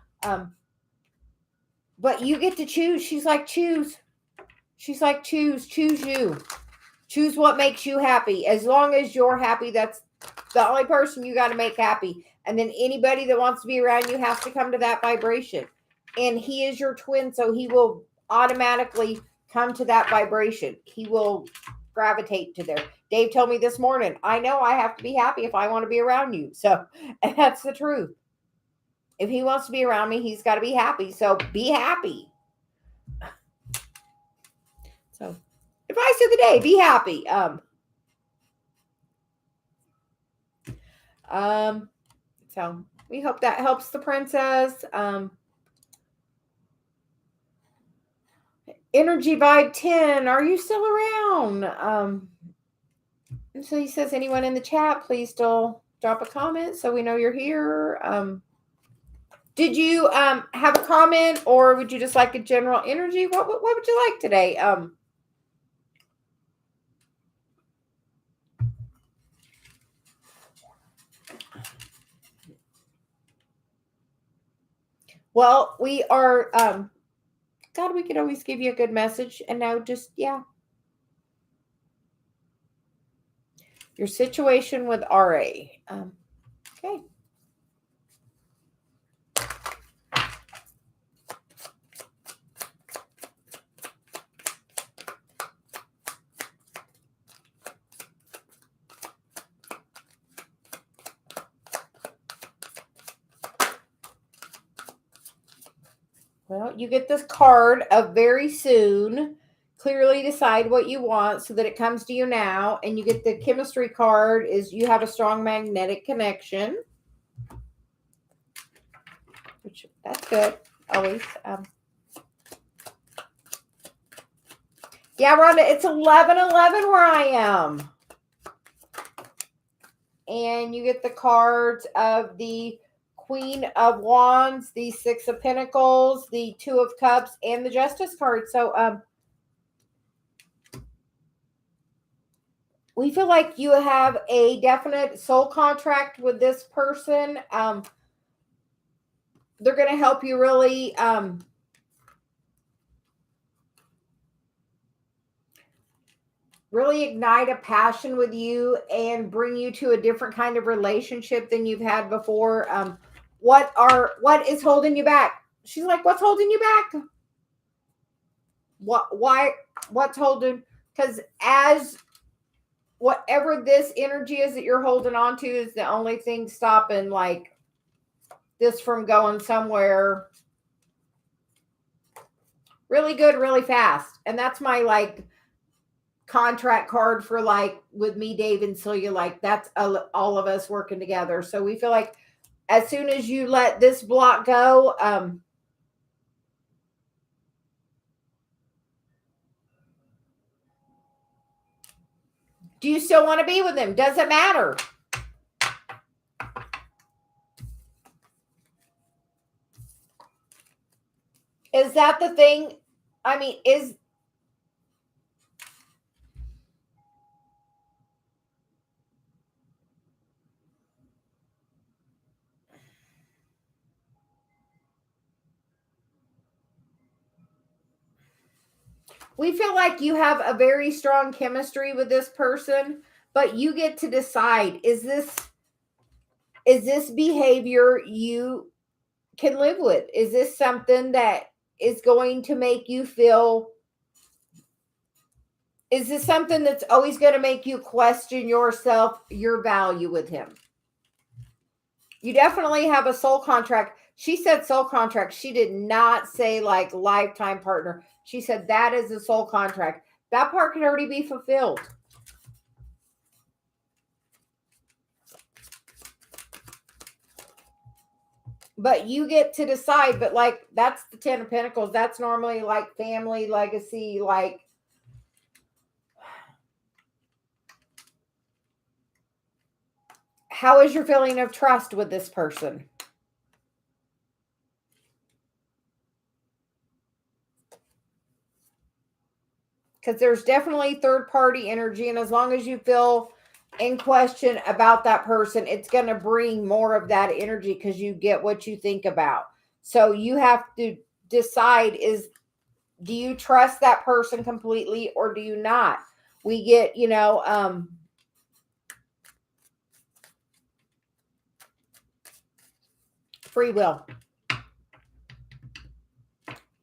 A: but you get to choose. She's like, choose. She's like, choose you. Choose what makes you happy. As long as you're happy, that's the only person you got to make happy. And then anybody that wants to be around you has to come to that vibration. And he is your twin, so he will automatically come to that vibration. He will gravitate to there. Dave told me this morning, I know I have to be happy if I want to be around you. So, and that's the truth. If he wants to be around me, he's got to be happy. So be happy. So advice of the day, be happy. So we hope that helps the princess. Energy vibe 10, are you still around? And so he says, anyone in the chat, please still drop a comment so we know you're here. Did you have a comment, or would you just like a general energy? What would you like today? Well, we are God, we could always give you a good message, and now just your situation with RA. Okay. Well, you get this card of very soon. Clearly decide what you want so that it comes to you now. And you get the chemistry card is you have a strong magnetic connection. Which that's good. Always. Yeah, Rhonda, it's 11:11 where I am. And you get the cards of the Queen of Wands, the Six of Pentacles, the Two of Cups, and the Justice card. So we feel like you have a definite soul contract with this person. They're going to help you really really ignite a passion with you and bring you to a different kind of relationship than you've had before. What is holding you back? She's like, what's holding you back? What's holding? Because as whatever this energy is that you're holding on to is the only thing stopping like this from going somewhere really good, really fast. And that's my like contract card for like with me, Dave and Celia, like that's all of us working together. So we feel like as soon as you let this block go, do you still want to be with him? Doesn't matter. Is that the thing? I mean, we feel like you have a very strong chemistry with this person, but you get to decide, is this behavior you can live with? Is this something that is going to make you feel, is this something that's always going to make you question yourself, your value with him? You definitely have a soul contract. She said soul contract. She did not say like lifetime partner. She said that is a soul contract. That part can already be fulfilled. But you get to decide. But like, that's the 10 of Pentacles. That's normally like family, legacy, like. How is your feeling of trust with this person? Because there's definitely third party energy. And as long as you feel in question about that person, it's going to bring more of that energy because you get what you think about. So you have to decide, do you trust that person completely or do you not? We get, free will.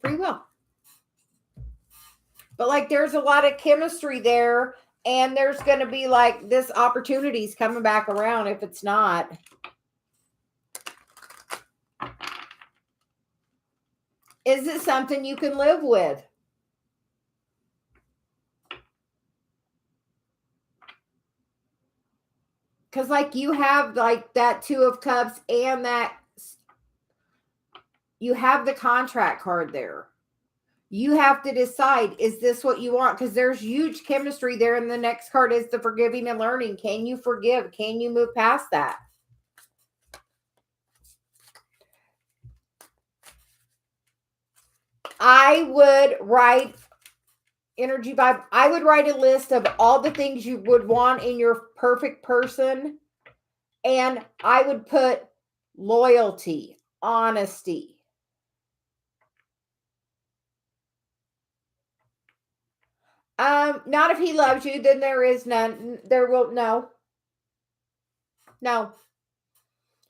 A: Free will. But like there's a lot of chemistry there And there's going to be like this opportunity's coming back around if it's not. Is it something you can live with? Because like you have like that 2 of Cups and that you have the contract card there. You have to decide, is this what you want? Because there's huge chemistry there. And the next card is the forgiving and learning. Can you forgive? Can you move past that? I would write energy vibe. I would write a list of all the things you would want in your perfect person. And I would put loyalty, honesty. Not if he loves you, then there is none. There will no.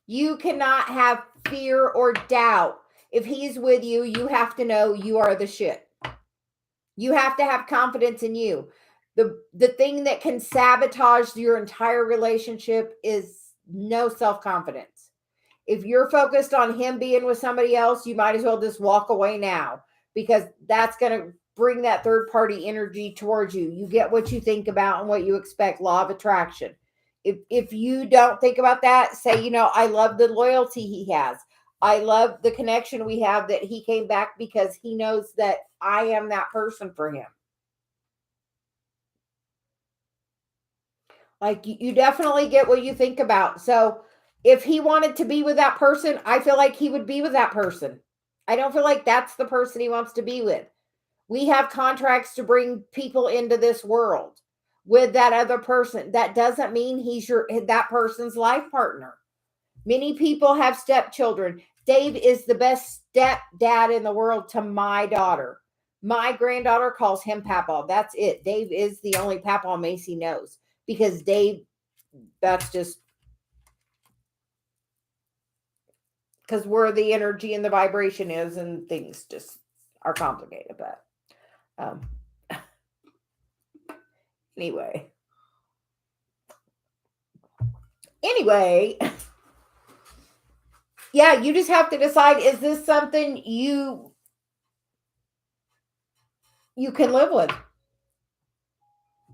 A: You cannot have fear or doubt. If he's with you, you have to know you are the shit. You have to have confidence in you. The thing that can sabotage your entire relationship is no self-confidence. If you're focused on him being with somebody else, you might as well just walk away now, because that's going to bring that third party energy towards you. You get what you think about and what you expect. Law of attraction. If you don't think about that, say, I love the loyalty he has. I love the connection we have, that he came back because he knows that I am that person for him. Like you definitely get what you think about. So if he wanted to be with that person, I feel like he would be with that person. I don't feel like that's the person he wants to be with. We have contracts to bring people into this world with that other person. That doesn't mean he's that person's life partner. Many people have stepchildren. Dave is the best stepdad in the world to my daughter. My granddaughter calls him Papa. That's it. Dave is the only Papa Macy knows, because Dave, that's just because where the energy and the vibration is, and things just are complicated. But anyway, yeah, you just have to decide, is this something you can live with?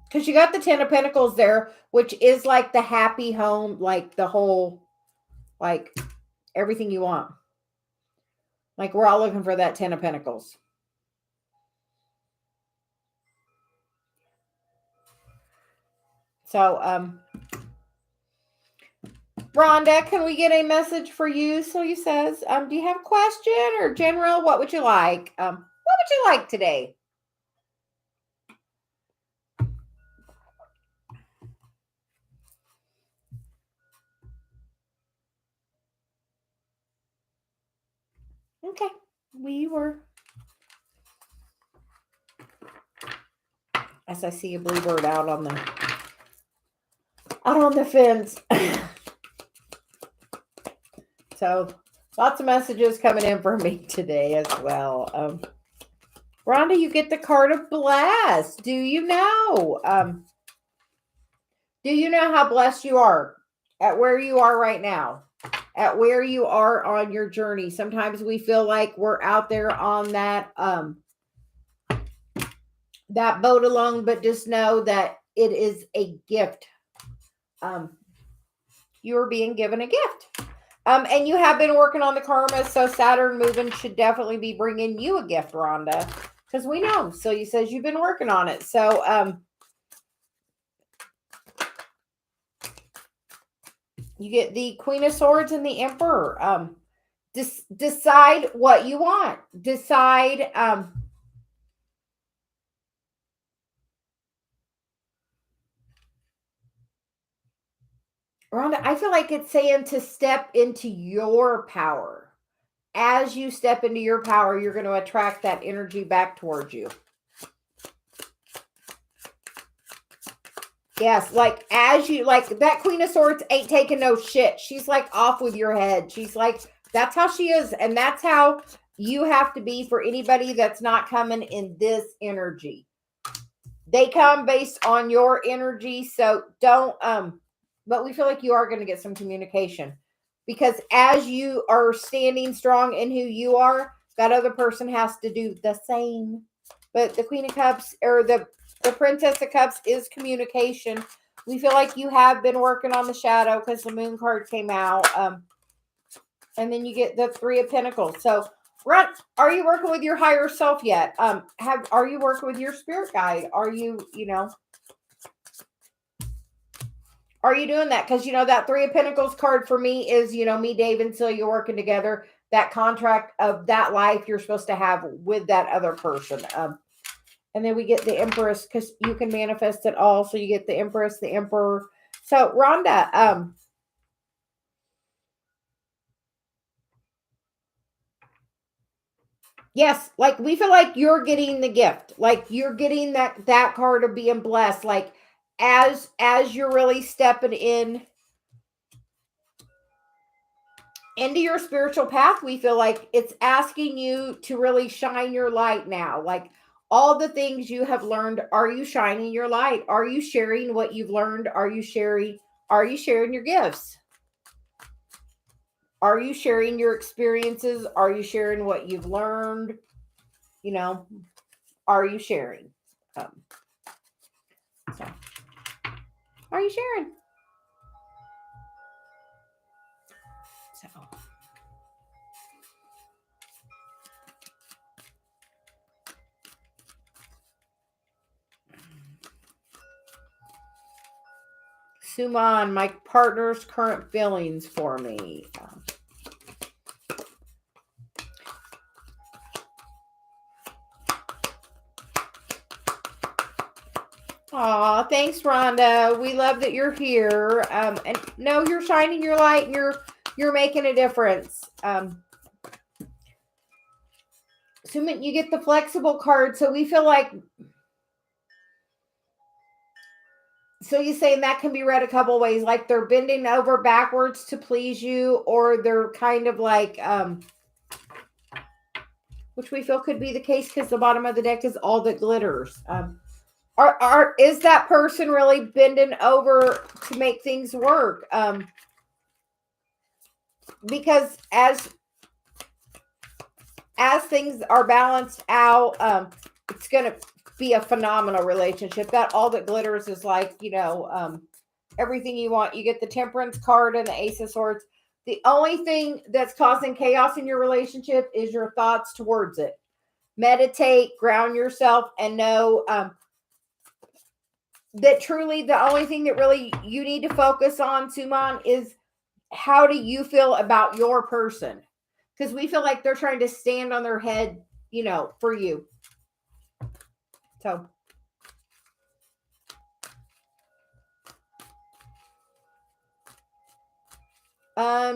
A: Because you got the 10 of Pentacles there, which is like the happy home, like the whole, like everything you want. Like we're all looking for that 10 of Pentacles. So, Rhonda, can we get a message for you? Celia says, do you have a question or general? What would you like? What would you like today? Okay. We were, as I see a bluebird out on the fence. So lots of messages coming in for me today as well. Rhonda, you get the card of blessed. Do you know? Do you know how blessed you are at where you are right now? At where you are on your journey. Sometimes we feel like we're out there on that boat alone, but just know that it is a gift. You are being given a gift. And you have been working on the karma, so Saturn moving should definitely be bringing you a gift, Rhonda, because we know. So you says you've been working on it. So you get the Queen of Swords and the Emperor. Decide what you want. Decide. Rhonda, I feel like it's saying to step into your power. As you step into your power, you're going to attract that energy back towards you. Yes, like as you, like that Queen of Swords ain't taking no shit. She's like off with your head. She's like, that's how she is. And that's how you have to be for anybody that's not coming in this energy. they come based on your energy. So don't, but we feel like you are going to get some communication, because as you are standing strong in who you are, that other person has to do the same. But the Queen of Cups, or the Princess of Cups, is communication. We feel like you have been working on the shadow because the Moon card came out. And then you get the Three of Pentacles. So, are you working with your higher self yet? Are you working with your spirit guide? Are you are you doing that? Because, that Three of Pentacles card for me is, me, Dave, and Celia working together. That contract of that life you're supposed to have with that other person. And then we get the Empress, because you can manifest it all. So you get the Empress, the Emperor. So, Rhonda, yes, like we feel like you're getting the gift. Like you're getting that card of being blessed. Like as you're really stepping into your spiritual path, we feel like it's asking you to really shine your light now. Like all the things you have learned, are you shining your light? Are you sharing what you've learned? Are you sharing your gifts? Are you sharing your experiences? Are you sharing what you've learned? Are you sharing? So, are you sharing? So, Suman, my partner's current feelings for me. Aw, thanks, Rhonda. We love that you're here. And no, you're shining your light, and you're making a difference. Suman, you get the flexible card, so we feel like. So you're saying that can be read a couple ways, like they're bending over backwards to please you, or they're kind of like, which we feel could be the case because the bottom of the deck is all that glitters. Is that person really bending over to make things work? Because as things are balanced out, it's going to be a phenomenal relationship. That all that glitters is like, everything you want. You get the Temperance card and the Ace of Swords. The only thing that's causing chaos in your relationship is your thoughts towards it. Meditate, ground yourself, and know that truly the only thing that really you need to focus on, Suman, is how do you feel about your person? Because we feel like they're trying to stand on their head, for you. So.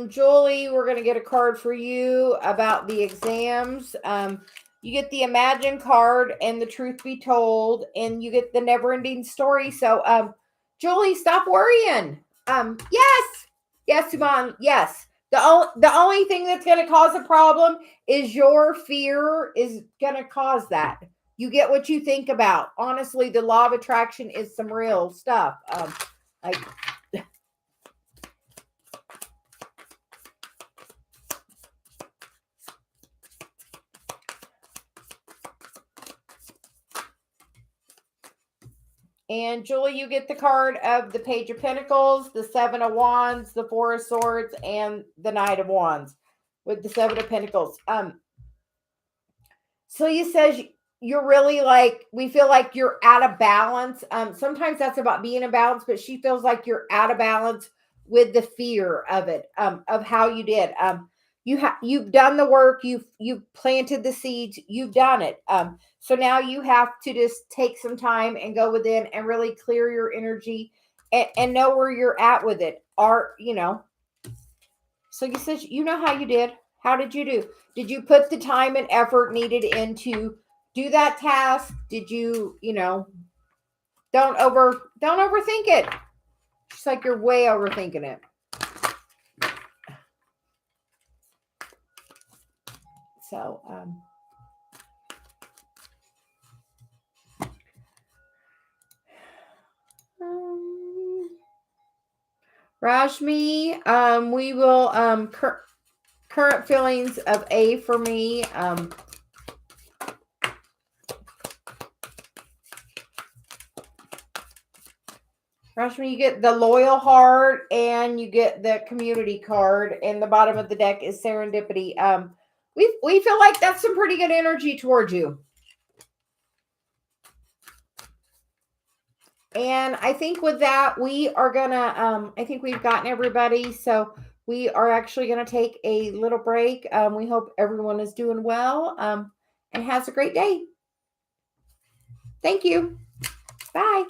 A: Julie, we're going to get a card for you about the exams. You get the Imagine card and the Truth Be Told, and you get the Never Ending Story. So, Julie, stop worrying. Yes, Suman, yes. The only thing that's going to cause a problem is your fear is going to cause that. You get what you think about. Honestly, the law of attraction is some real stuff. Like. And Julie, you get the card of the Page of Pentacles, the Seven of Wands, the Four of Swords, and the Knight of Wands with the Seven of Pentacles. Celia says you're really like, we feel like you're out of balance. Sometimes that's about being in balance, but she feels like you're out of balance with the fear of it, of how you did. You've done the work, you've planted the seeds, you've done it. So now you have to just take some time and go within and really clear your energy and know where you're at with it. So you said, how you did. How did you do? Did you put the time and effort needed into do that task? Did you, don't overthink it. It's like you're way overthinking it. So, Rajmi, we will, current feelings of A for me. Rashmi, you get the loyal heart and you get the community card, and the bottom of the deck is serendipity. We feel like that's some pretty good energy towards you. And I think with that, we are gonna, I think we've gotten everybody. So we are actually gonna take a little break. We hope everyone is doing well and has a great day. Thank you. Bye.